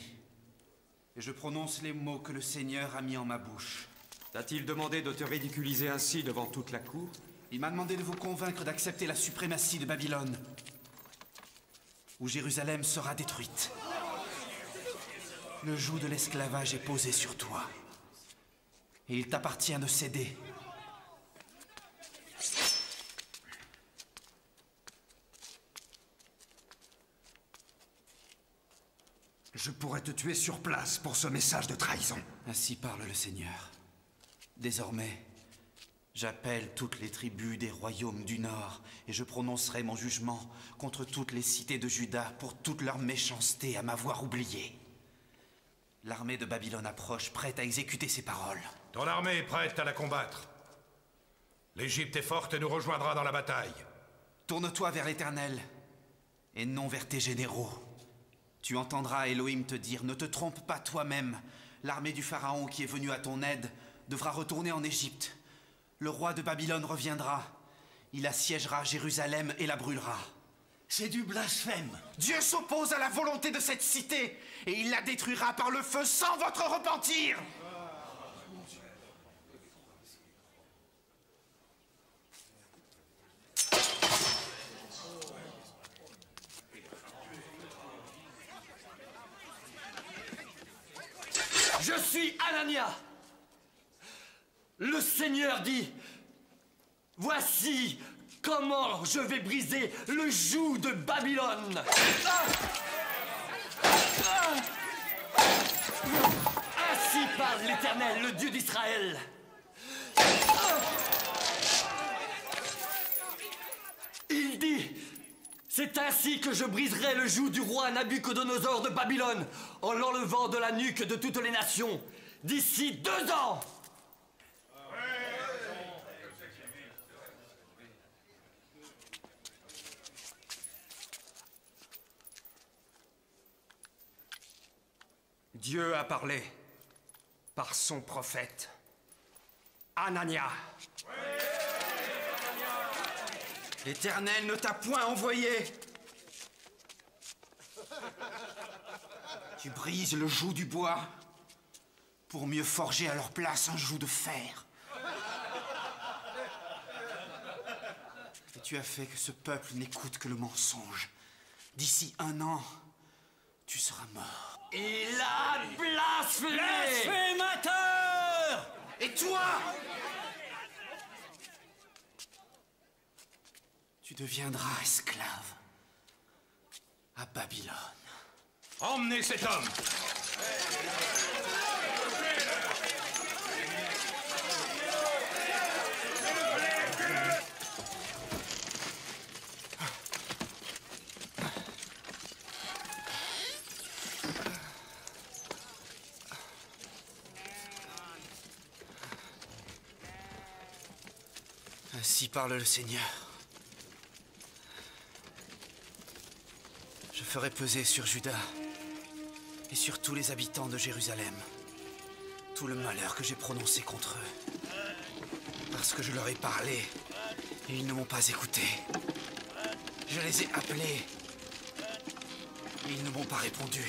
et je prononce les mots que le Seigneur a mis en ma bouche. T'a-t-il demandé de te ridiculiser ainsi devant toute la cour? Il m'a demandé de vous convaincre d'accepter la suprématie de Babylone, où Jérusalem sera détruite. Le joug de l'esclavage est posé sur toi, et il t'appartient de céder. Je pourrais te tuer sur place pour ce message de trahison. Ainsi parle le Seigneur. Désormais, j'appelle toutes les tribus des royaumes du Nord et je prononcerai mon jugement contre toutes les cités de Juda pour toute leur méchanceté à m'avoir oublié. L'armée de Babylone approche, prête à exécuter ses paroles. Ton armée est prête à la combattre. L'Égypte est forte et nous rejoindra dans la bataille. Tourne-toi vers l'Éternel et non vers tes généraux. Tu entendras Elohim te dire, ne te trompe pas toi-même. L'armée du Pharaon qui est venue à ton aide devra retourner en Égypte. Le roi de Babylone reviendra. Il assiégera Jérusalem et la brûlera. C'est du blasphème. Dieu s'oppose à la volonté de cette cité et il la détruira par le feu sans votre repentir. Je suis Anania. Le Seigneur dit, voici comment je vais briser le joug de Babylone. Ainsi parle l'Éternel, le Dieu d'Israël. Il dit, c'est ainsi que je briserai le joug du roi Nabuchodonosor de Babylone en l'enlevant de la nuque de toutes les nations d'ici 2 ans. Dieu a parlé par son prophète, Anania. L'Éternel ne t'a point envoyé. Tu brises le joug du bois pour mieux forger à leur place un joug de fer. Et tu as fait que ce peuple n'écoute que le mensonge. D'ici 1 an, tu seras mort. Il a blasphémé! Blasphémateur! Et toi? Tu deviendras esclave à Babylone. Emmenez cet homme! Ainsi parle le Seigneur. Je ferai peser sur Juda et sur tous les habitants de Jérusalem tout le malheur que j'ai prononcé contre eux. Parce que je leur ai parlé et ils ne m'ont pas écouté. Je les ai appelés et ils ne m'ont pas répondu.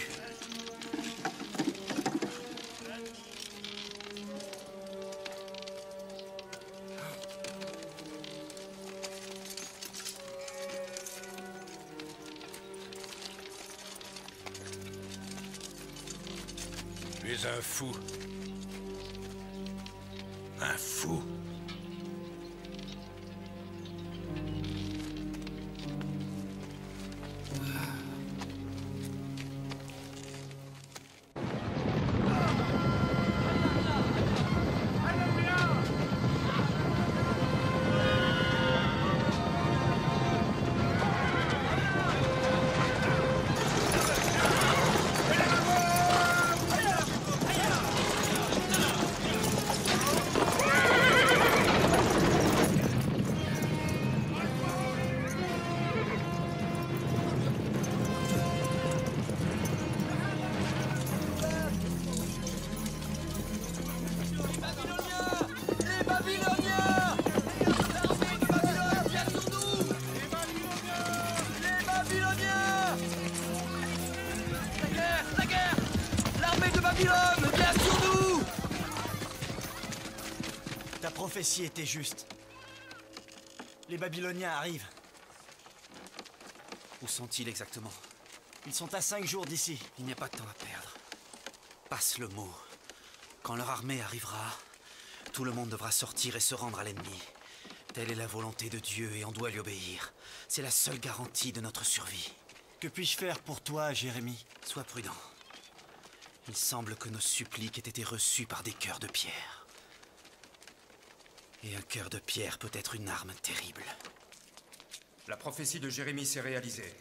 un fou. Un fou. Ta prophétie était juste. Les Babyloniens arrivent. Où sont-ils exactement? Ils sont à 5 jours d'ici. Il n'y a pas de temps à perdre. Passe le mot. Quand leur armée arrivera, tout le monde devra sortir et se rendre à l'ennemi. Telle est la volonté de Dieu et on doit lui obéir. C'est la seule garantie de notre survie. Que puis-je faire pour toi, Jérémie? Sois prudent. Il semble que nos suppliques aient été reçues par des cœurs de pierre. Et un cœur de pierre peut être une arme terrible. La prophétie de Jérémie s'est réalisée.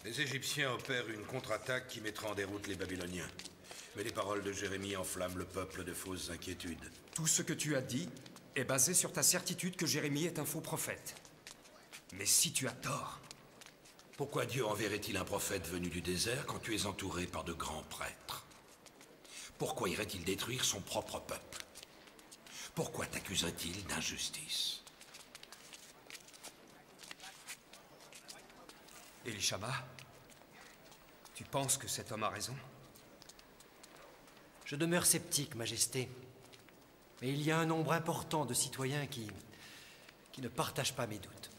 Les Égyptiens opèrent une contre-attaque qui mettra en déroute les Babyloniens. Mais les paroles de Jérémie enflamment le peuple de fausses inquiétudes. Tout ce que tu as dit est basé sur ta certitude que Jérémie est un faux prophète. Mais si tu as tort... Pourquoi Dieu enverrait-il un prophète venu du désert quand tu es entouré par de grands prêtres? Pourquoi irait-il détruire son propre peuple? Pourquoi t'accuserait-il d'injustice? Elishama, tu penses que cet homme a raison? Je demeure sceptique, Majesté. Mais il y a un nombre important de citoyens qui ne partagent pas mes doutes.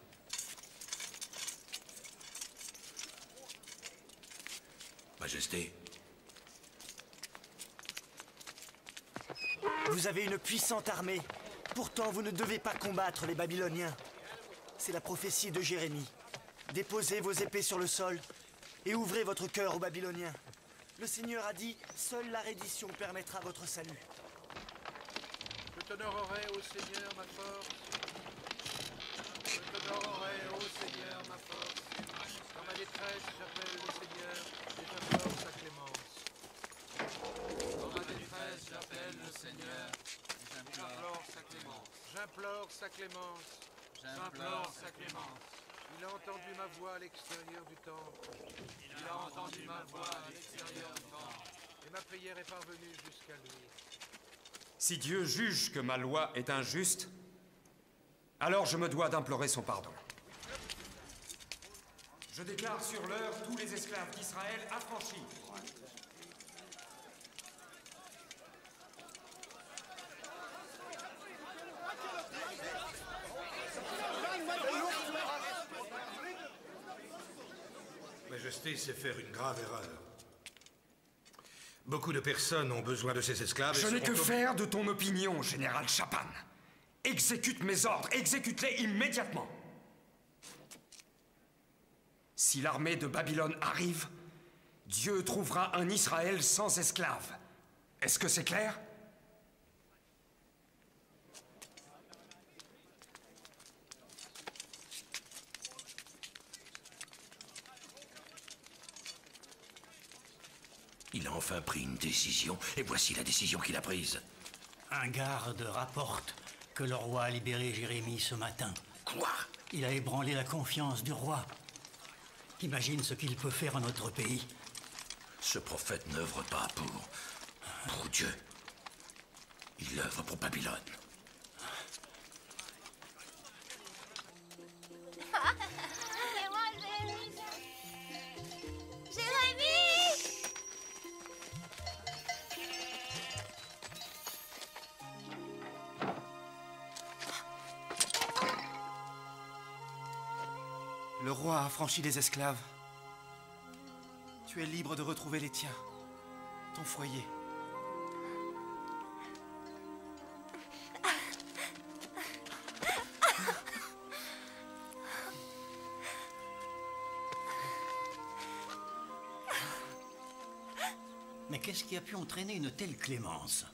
Majesté. Vous avez une puissante armée. Pourtant, vous ne devez pas combattre les Babyloniens. C'est la prophétie de Jérémie. Déposez vos épées sur le sol et ouvrez votre cœur aux Babyloniens. Le Seigneur a dit, seule la reddition permettra votre salut. Je t'honorerai, ô Seigneur, ma force. Je t'honorerai, ô Seigneur, ma force. Dans ma détresse, j'appelle le Seigneur et j'implore sa clémence. Dans ma détresse, j'appelle le Seigneur et j'implore sa clémence. J'implore sa clémence. J'implore sa clémence. Il a entendu ma voix à l'extérieur du temple. Il a entendu ma voix à l'extérieur du temple. Et ma prière est parvenue jusqu'à lui. Si Dieu juge que ma loi est injuste, alors je me dois d'implorer son pardon. Je déclare sur l'heure tous les esclaves d'Israël affranchis. Majesté sait faire une grave erreur. Beaucoup de personnes ont besoin de ces esclaves. Je n'ai que faire de ton opinion, général Chapan. Exécute mes ordres, exécute-les immédiatement. Si l'armée de Babylone arrive, Dieu trouvera un Israël sans esclaves. Est-ce que c'est clair? Il a enfin pris une décision, et voici la décision qu'il a prise. Un garde rapporte que le roi a libéré Jérémie ce matin. Quoi? Il a ébranlé la confiance du roi. Imagine ce qu'il peut faire à notre pays. Ce prophète n'œuvre pas pour Dieu. Il œuvre pour Babylone. C'est moi, Jérémie! Jérémie! Le roi a affranchi les esclaves. Tu es libre de retrouver les tiens, ton foyer. qu'est-ce qui a pu entraîner une telle clémence?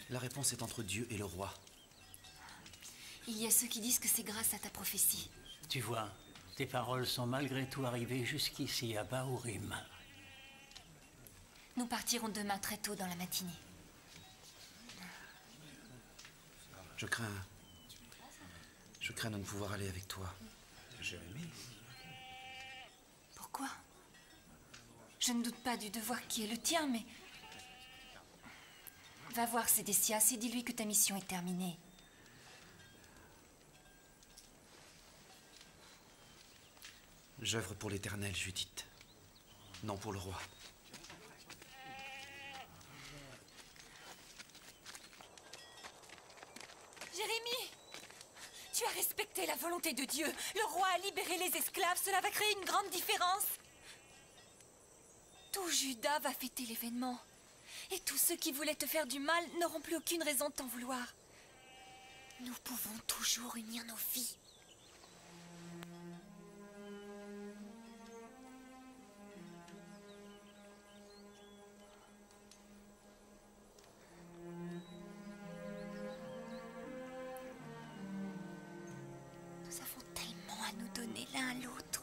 La réponse est entre Dieu et le roi. Il y a ceux qui disent que c'est grâce à ta prophétie. Tu vois, tes paroles sont malgré tout arrivées jusqu'ici à Bahurim. Nous partirons demain très tôt dans la matinée. Je crains de ne pouvoir aller avec toi, Jérémie. Pourquoi? Je ne doute pas du devoir qui est le tien, mais... Va voir Sédécias et dis-lui que ta mission est terminée. J'œuvre pour l'Éternel, Judith. Non pour le roi. Jérémie! Tu as respecté la volonté de Dieu. Le roi a libéré les esclaves. Cela va créer une grande différence. Tout Juda va fêter l'événement. Et tous ceux qui voulaient te faire du mal n'auront plus aucune raison de t'en vouloir. Nous pouvons toujours unir nos vies. Nous avons tellement à nous donner l'un à l'autre.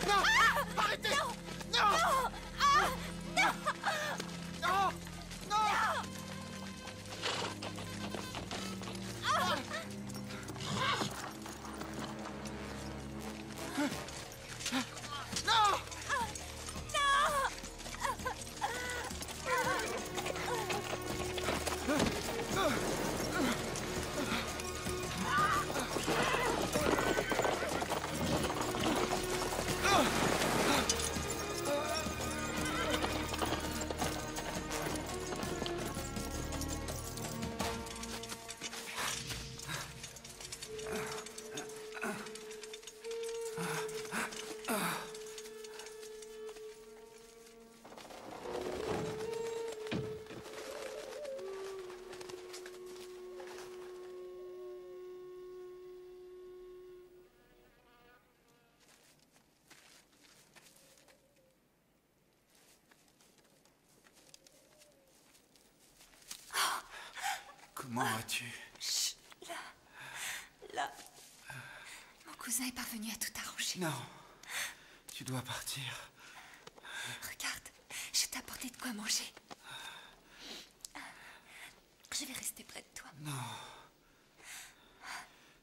Non! Arrêtez! Non! Non! Non! Non! Non! Comment vas-tu? Chut, là. Mon cousin est parvenu à tout arranger. Non. Tu dois partir. Regarde, je t'ai apporté de quoi manger. Je vais rester près de toi. Non.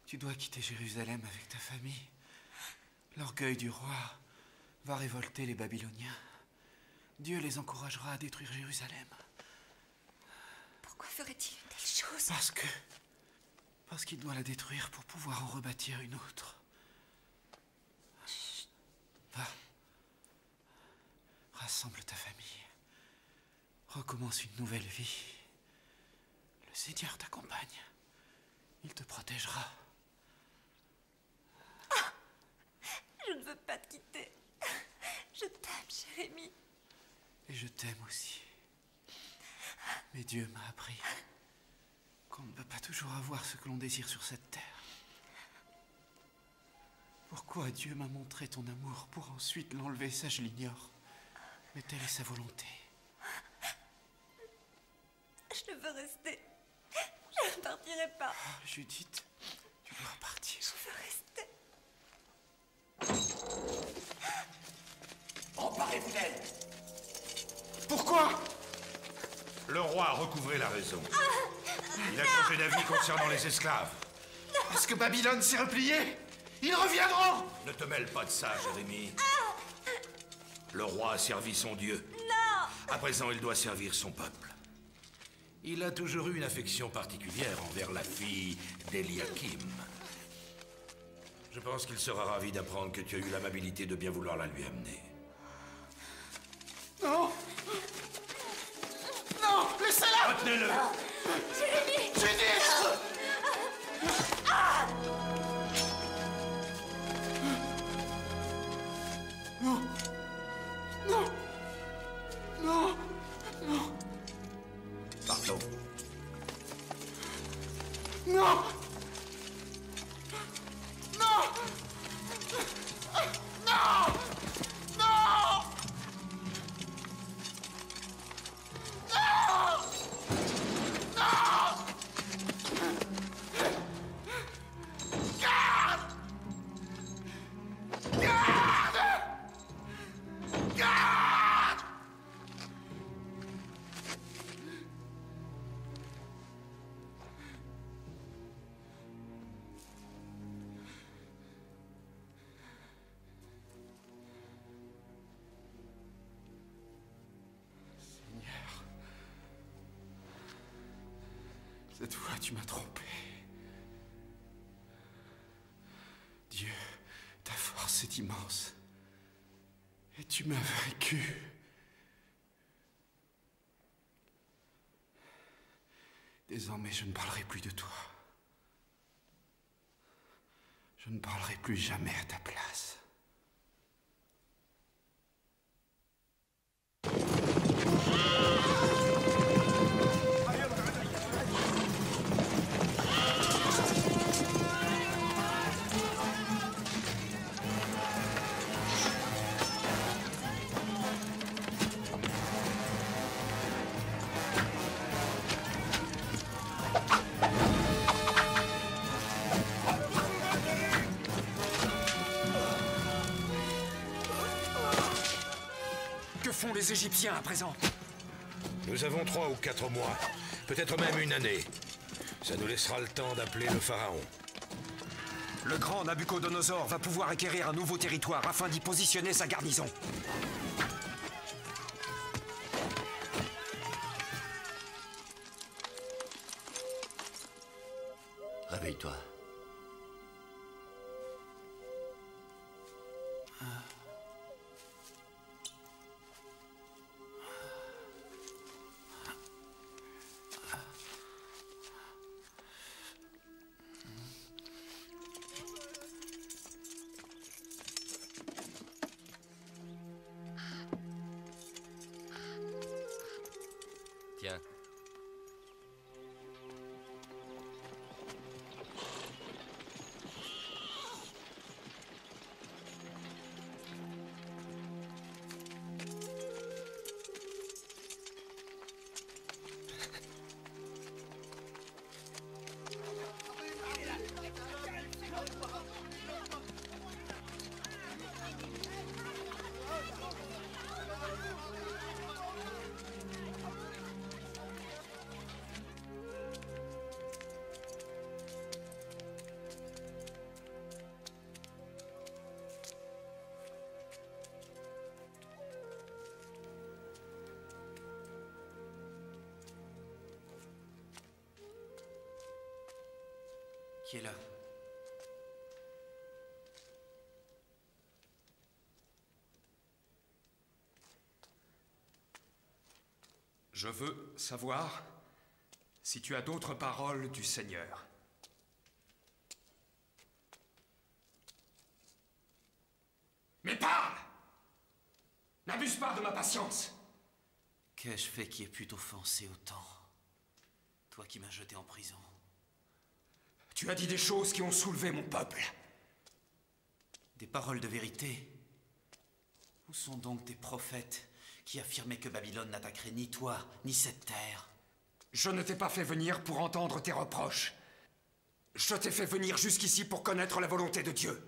Tu dois quitter Jérusalem avec ta famille. L'orgueil du roi va révolter les Babyloniens. Dieu les encouragera à détruire Jérusalem. Pourquoi ferait-il une telle chose? Parce qu'il doit la détruire pour pouvoir en rebâtir une autre. Chut. Va. Rassemble ta famille. Recommence une nouvelle vie. Le Seigneur t'accompagne. Il te protégera. Ah! Je ne veux pas te quitter. Je t'aime, Jérémie. Et je t'aime aussi. Mais Dieu m'a appris qu'on ne peut pas toujours avoir ce que l'on désire sur cette terre. Pourquoi Dieu m'a montré ton amour pour ensuite l'enlever, ça je l'ignore. Mais telle est sa volonté. Je veux rester. Je ne partirai pas. Ah, Judith, tu dois partir. Je veux rester. Emparez-vous d'elle. Pourquoi? Le roi a recouvré la raison. Il a changé d'avis concernant les esclaves. Est-ce que Babylone s'est repliée? Ils reviendront! Ne te mêle pas de ça, Jérémie. Le roi a servi son Dieu. Non! À présent, il doit servir son peuple. Il a toujours eu une affection particulière envers la fille d'Eliakim. Je pense qu'il sera ravi d'apprendre que tu as eu l'amabilité de bien vouloir la lui amener. Non! Non! Laissez-la! Retenez-le! Jérémie! Judith! Ah! Non! Non! Non! Non! Partons. Non! Non! Non! Non! Non! Non! Garde! Garde! Garde! Cette fois, tu m'as trompé. Dieu, ta force est immense. Et tu m'as vaincu. Désormais, je ne parlerai plus de toi. Je ne parlerai plus jamais à ta place. Que font les Égyptiens à présent? Nous avons 3 ou 4 mois, peut-être même une année. Ça nous laissera le temps d'appeler le pharaon. Le grand Nabuchodonosor va pouvoir acquérir un nouveau territoire afin d'y positionner sa garnison. Réveille-toi. Tiens. Qui est là? Je veux savoir si tu as d'autres paroles du Seigneur. Mais parle! N'abuse pas de ma patience! Qu'ai-je fait qui ait pu t'offenser autant? Toi qui m'as jeté en prison. Tu as dit des choses qui ont soulevé mon peuple. Des paroles de vérité. Où sont donc tes prophètes qui affirmaient que Babylone n'attaquerait ni toi, ni cette terre? Je ne t'ai pas fait venir pour entendre tes reproches. Je t'ai fait venir jusqu'ici pour connaître la volonté de Dieu.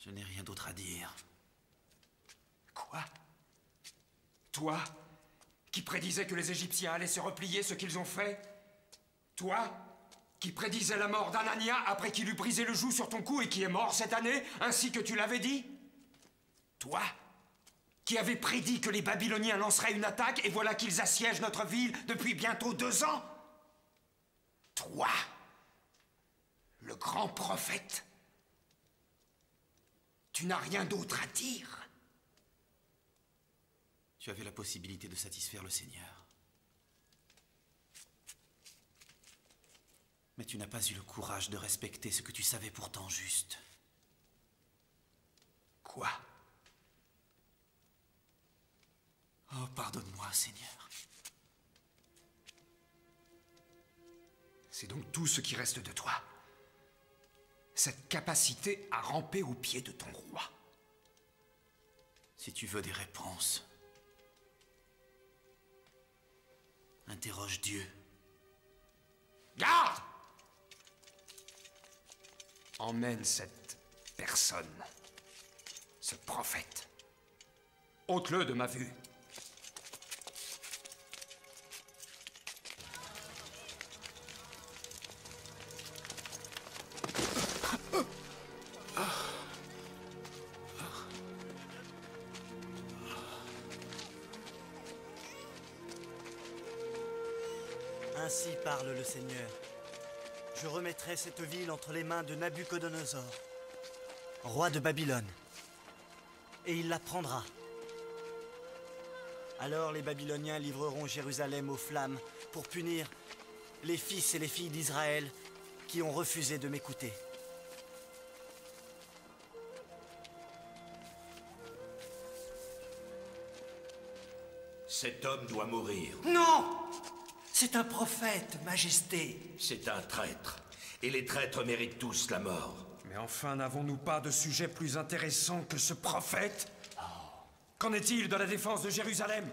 Je n'ai rien d'autre à dire. Quoi? Toi, qui prédisais que les Égyptiens allaient se replier, ce qu'ils ont fait? Toi, qui prédisais la mort d'Anania après qu'il eut brisé le joug sur ton cou et qui est mort cette année, ainsi que tu l'avais dit? Toi, qui avais prédit que les Babyloniens lanceraient une attaque et voilà qu'ils assiègent notre ville depuis bientôt 2 ans? Toi, le grand prophète, tu n'as rien d'autre à dire? Tu avais la possibilité de satisfaire le Seigneur. Mais tu n'as pas eu le courage de respecter ce que tu savais pourtant juste. Quoi? Oh, pardonne-moi, Seigneur. C'est donc tout ce qui reste de toi. Cette capacité à ramper aux pieds de ton roi. Si tu veux des réponses, interroge Dieu. Garde! Emmène cette personne, ce prophète. Ôte-le de ma vue. Ainsi parle le Seigneur. Je remettrai cette ville entre les mains de Nabuchodonosor, roi de Babylone, et il la prendra. Alors les Babyloniens livreront Jérusalem aux flammes pour punir les fils et les filles d'Israël qui ont refusé de m'écouter. Cet homme doit mourir. Non! C'est un prophète, Majesté. C'est un traître. Et les traîtres méritent tous la mort. Mais enfin, n'avons-nous pas de sujet plus intéressant que ce prophète? Qu'en est-il de la défense de Jérusalem?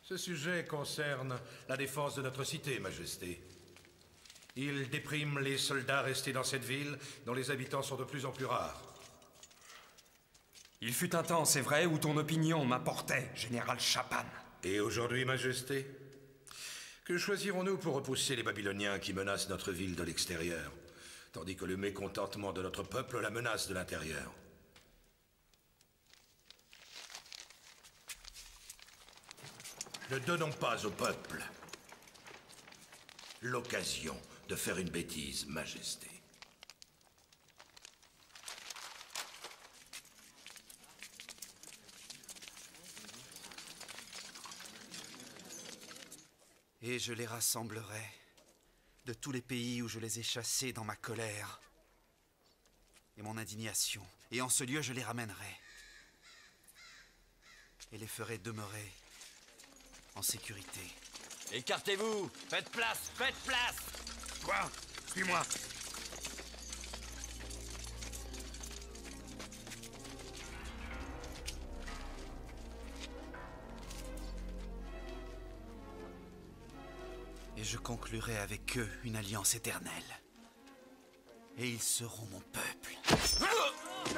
Ce sujet concerne la défense de notre cité, Majesté. Il déprime les soldats restés dans cette ville, dont les habitants sont de plus en plus rares. Il fut un temps, c'est vrai, où ton opinion m'importait, général Chapan. Et aujourd'hui, Majesté? Que choisirons-nous pour repousser les Babyloniens qui menacent notre ville de l'extérieur, tandis que le mécontentement de notre peuple la menace de l'intérieur? Ne donnons pas au peuple l'occasion de faire une bêtise, Majesté. Et je les rassemblerai de tous les pays où je les ai chassés dans ma colère et mon indignation. Et en ce lieu, je les ramènerai et les ferai demeurer en sécurité. Écartez-vous! Faites place! Faites place! Quoi? Suis-moi! Et je conclurai avec eux une alliance éternelle. Et ils seront mon peuple. Non!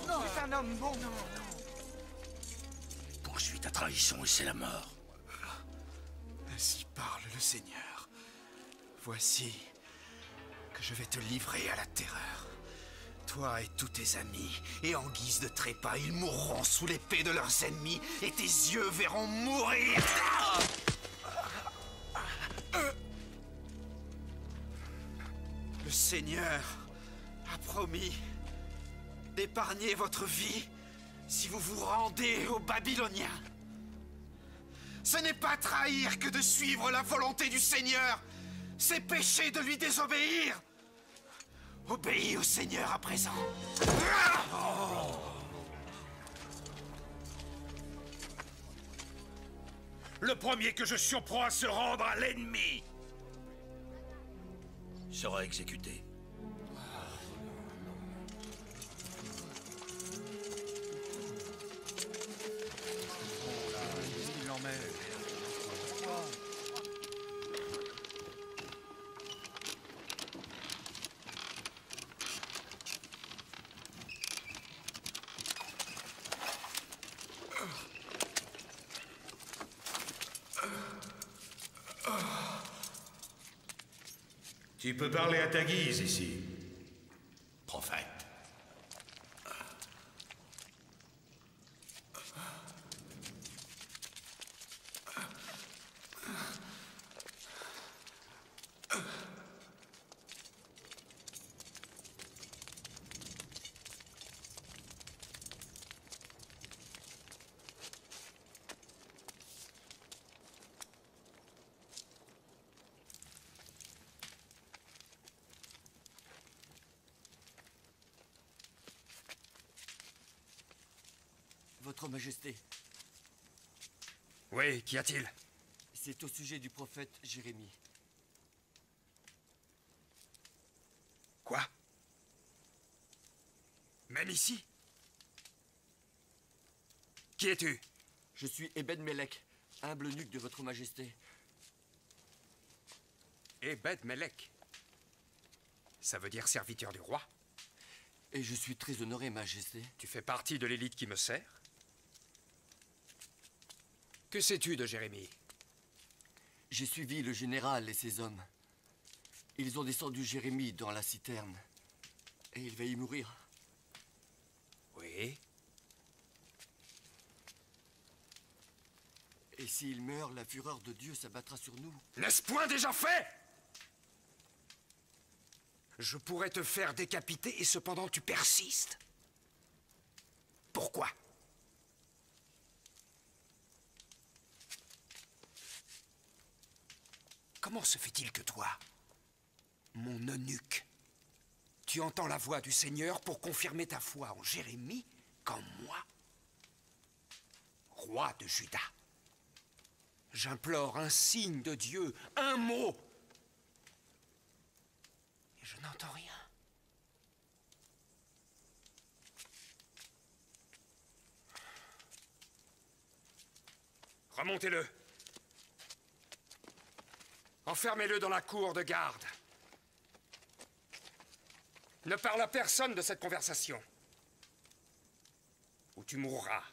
Non! C'est un homme bon! Non, Poursuis ta trahison et c'est la mort. Ainsi parle le Seigneur. Voici que je vais te livrer à la terreur. Toi et tous tes amis, et en guise de trépas, ils mourront sous l'épée de leurs ennemis, et tes yeux verront mourir. Le Seigneur a promis d'épargner votre vie si vous vous rendez aux Babyloniens. Ce n'est pas trahir que de suivre la volonté du Seigneur. C'est pécher de lui désobéir. Obéis au Seigneur à présent. Le premier que je surprends à se rendre à l'ennemi sera exécuté. Tu peux parler à ta guise ici, prophète. Votre Majesté. Oui, qu'y a-t-il? C'est au sujet du prophète Jérémie. Même ici? Qui es-tu? Je suis Ebed-Melech, humble eunuque de votre majesté. Ebed-Melech. Ça veut dire serviteur du roi? Et je suis très honoré, majesté. Tu fais partie de l'élite qui me sert? Que sais-tu de Jérémie? J'ai suivi le général et ses hommes. Ils ont descendu Jérémie dans la citerne. Et il va y mourir. Oui. Et s'il meurt, la fureur de Dieu s'abattra sur nous. N'est-ce point déjà fait? Je pourrais te faire décapiter et cependant tu persistes. Pourquoi? Comment se fait-il que toi, mon eunuque, tu entends la voix du Seigneur pour confirmer ta foi en Jérémie comme moi, roi de Juda? J'implore un signe de Dieu, un mot, et je n'entends rien. Remontez-le. Enfermez-le dans la cour de garde. Ne parle à personne de cette conversation, ou tu mourras.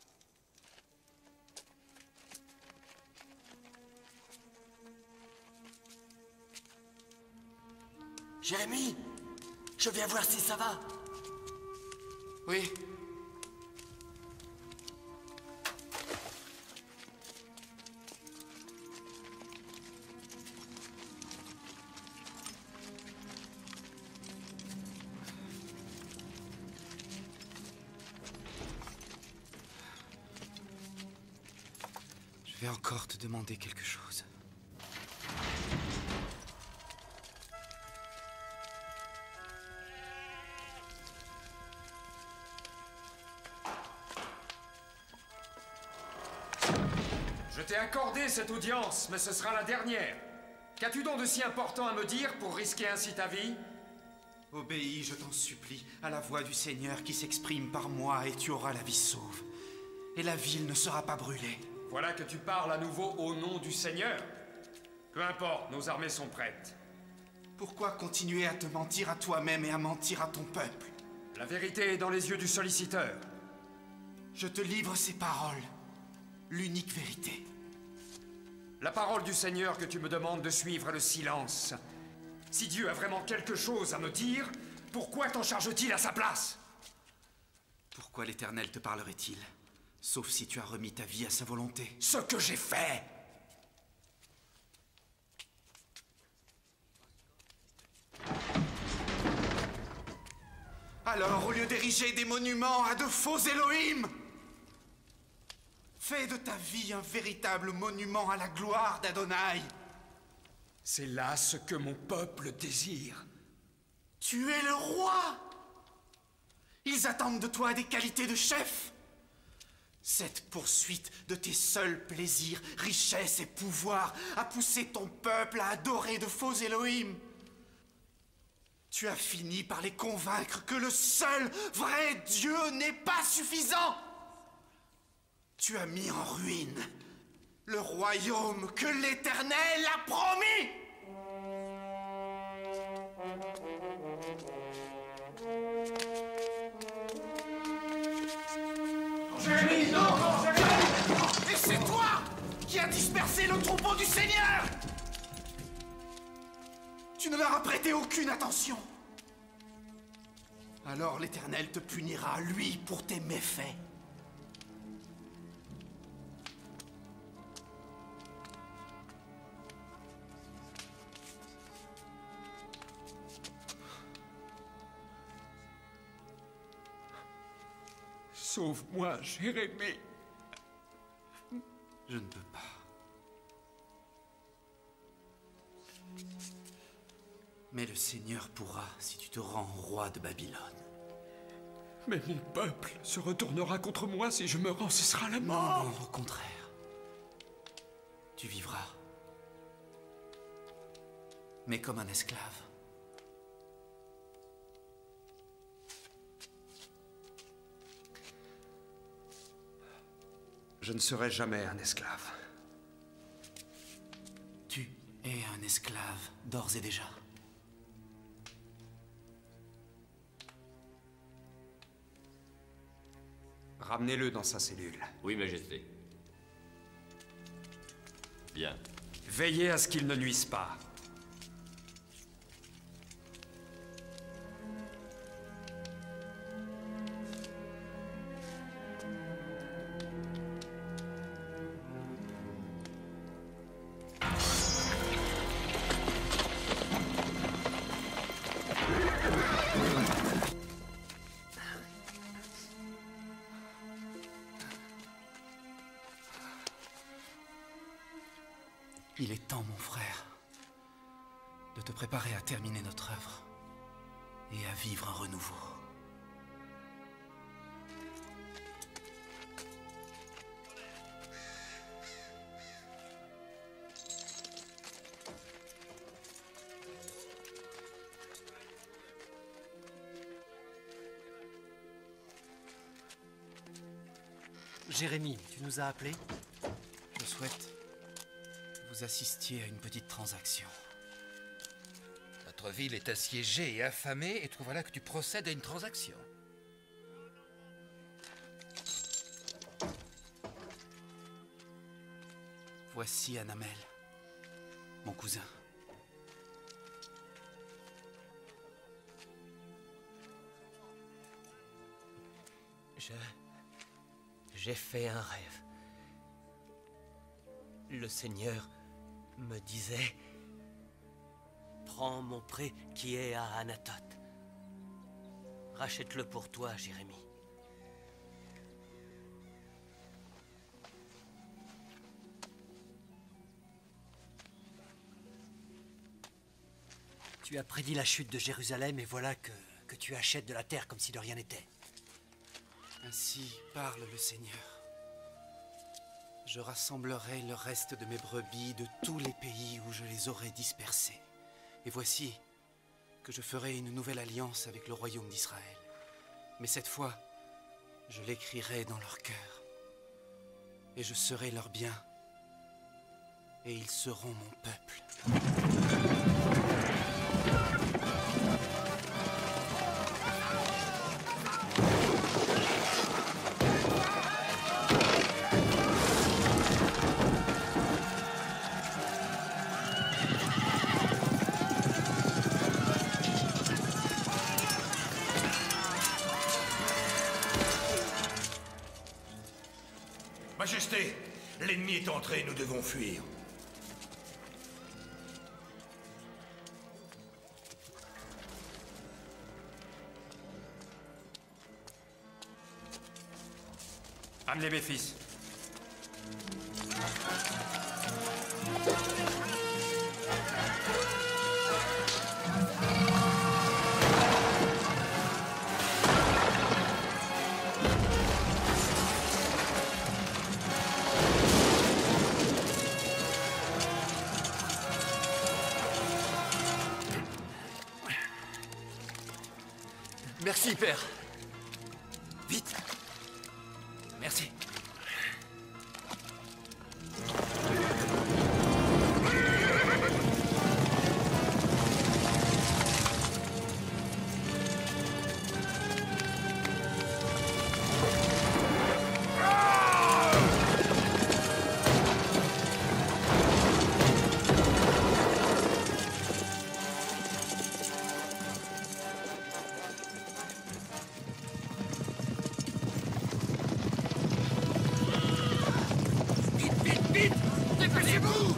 Jérémie, je viens voir si ça va. Oui. Je vais encore te demander quelque chose. Je t'ai accordé cette audience, mais ce sera la dernière. Qu'as-tu donc de si important à me dire pour risquer ainsi ta vie? Obéis, je t'en supplie, à la voix du Seigneur qui s'exprime par moi et tu auras la vie sauve. Et la ville ne sera pas brûlée. Voilà que tu parles à nouveau au nom du Seigneur. Peu importe, nos armées sont prêtes. Pourquoi continuer à te mentir à toi-même et à mentir à ton peuple? La vérité est dans les yeux du solliciteur. Je te livre ces paroles, l'unique vérité. La parole du Seigneur que tu me demandes de suivre est le silence. Si Dieu a vraiment quelque chose à me dire, pourquoi t'en charge-t-il à sa place? Pourquoi l'Éternel te parlerait-il? Sauf si tu as remis ta vie à sa volonté. Ce que j'ai fait! Alors, au lieu d'ériger des monuments à de faux Elohim, fais de ta vie un véritable monument à la gloire d'Adonai. C'est là ce que mon peuple désire. Tu es le roi! Ils attendent de toi des qualités de chef. Cette poursuite de tes seuls plaisirs, richesses et pouvoirs a poussé ton peuple à adorer de faux Elohim. Tu as fini par les convaincre que le seul vrai Dieu n'est pas suffisant. Tu as mis en ruine le royaume que l'Éternel a promis. Jérémie, non! Et c'est toi qui as dispersé le troupeau du Seigneur! Tu ne leur as prêté aucune attention. Alors l'Éternel te punira, lui, pour tes méfaits. Sauve-moi, Jérémie. Je ne peux pas. Mais le Seigneur pourra si tu te rends roi de Babylone. Mais mon peuple se retournera contre moi si je me rends, ce sera la mort. Non, au contraire. Tu vivras. Mais comme un esclave. Je ne serai jamais un esclave. Tu es un esclave, d'ores et déjà. Ramenez-le dans sa cellule. Oui, Majesté. Bien. Veillez à ce qu'il ne nuise pas. Il est temps, mon frère, de te préparer à terminer notre œuvre et à vivre un renouveau. Jérémie, tu nous as appelés? Je souhaite que vous assistiez à une petite transaction. Notre ville est assiégée et affamée, et te voilà que tu procèdes à une transaction. Voici Anamel, mon cousin. J'ai fait un rêve. Le Seigneur me disait: prends mon pré qui est à Anatote. Rachète-le pour toi, Jérémie. Tu as prédit la chute de Jérusalem et voilà que tu achètes de la terre comme si de rien n'était. Ainsi parle le Seigneur. Je rassemblerai le reste de mes brebis de tous les pays où je les aurai dispersées. Et voici que je ferai une nouvelle alliance avec le royaume d'Israël. Mais cette fois, je l'écrirai dans leur cœur. Et je serai leur bien. Et ils seront mon peuple. Majesté, l'ennemi est entré, nous devons fuir. Amenez mes fils. Merci, Père. Vite. Merci. Dépêchez-vous!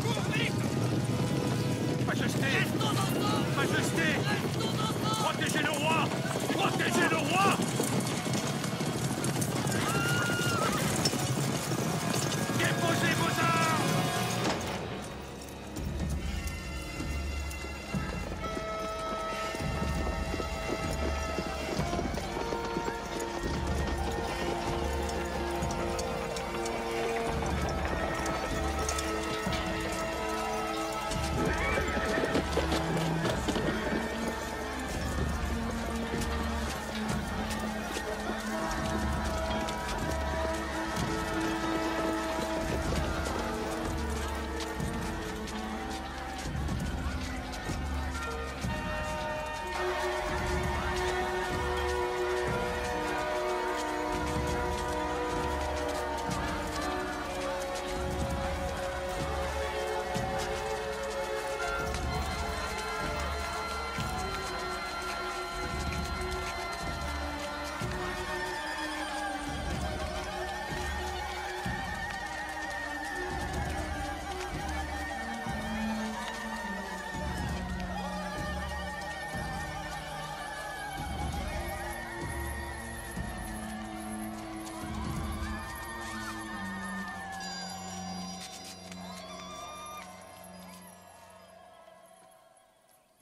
Majesté! Majesté! Protégez le roi! Protégez le roi! Déposez vos armes!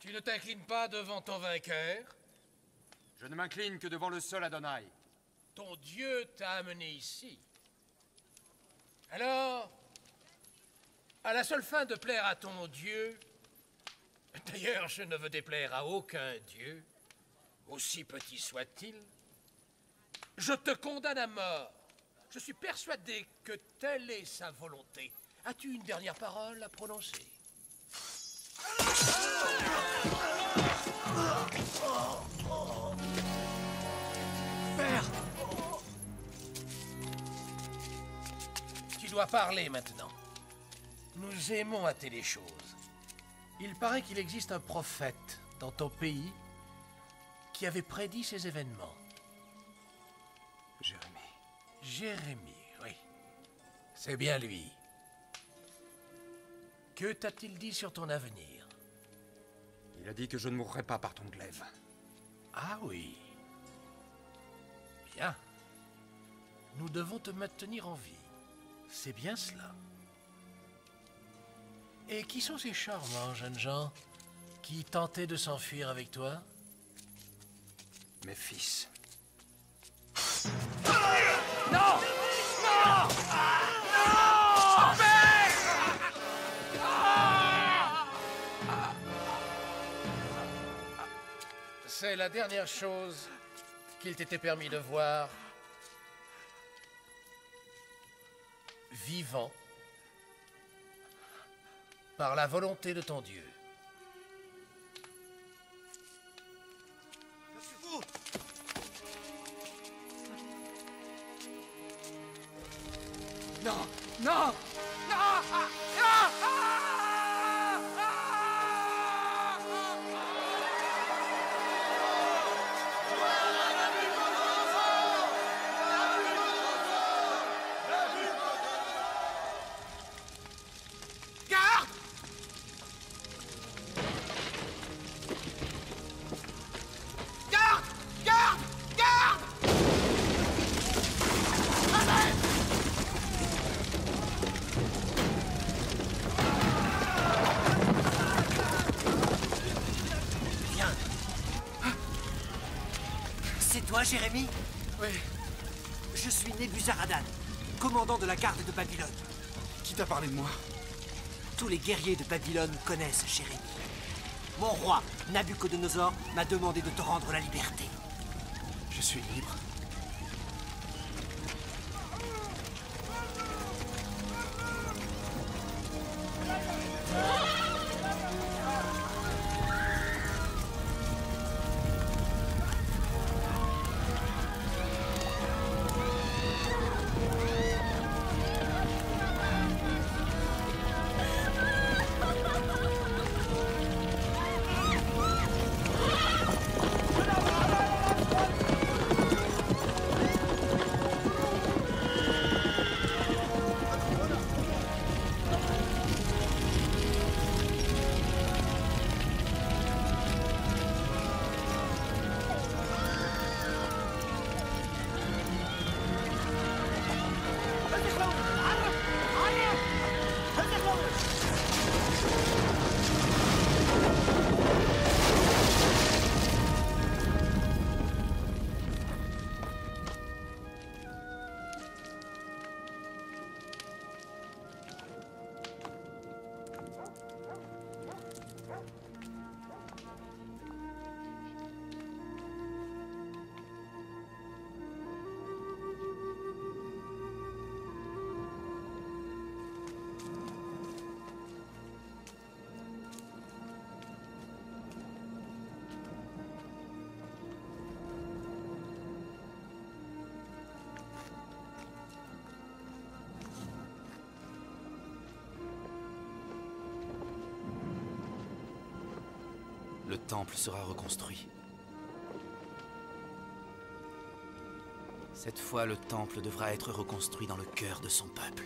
Tu ne t'inclines pas devant ton vainqueur? Je ne m'incline que devant le seul Adonai. Ton Dieu t'a amené ici. Alors, à la seule fin de plaire à ton Dieu, d'ailleurs, je ne veux déplaire à aucun Dieu, aussi petit soit-il, je te condamne à mort. Je suis persuadé que telle est sa volonté. As-tu une dernière parole à prononcer? Père! Tu dois parler maintenant. Nous aimons hâter les choses. Il paraît qu'il existe un prophète dans ton pays qui avait prédit ces événements. Jérémie. Jérémie, oui. C'est bien lui. Que t'a-t-il dit sur ton avenir? Il a dit que je ne mourrais pas par ton glaive. Ah oui. Bien. Nous devons te maintenir en vie. C'est bien cela. Et qui sont ces charmants jeunes gens qui tentaient de s'enfuir avec toi? Mes fils. Non! Non! Non! Père! C'est la dernière chose qu'il t'était permis de voir vivant par la volonté de ton Dieu. Non! Non! Non! Garde! Garde! Garde! Garde! Viens. C'est toi, Jérémie? Oui. Je suis Nebuzaradan, commandant de la garde de Babylone. Qui t'a parlé de moi? Tous les guerriers de Babylone connaissent Jérémie. Mon roi, Nabuchodonosor, m'a demandé de te rendre la liberté. Je suis libre. Le temple sera reconstruit. Cette fois, le temple devra être reconstruit dans le cœur de son peuple.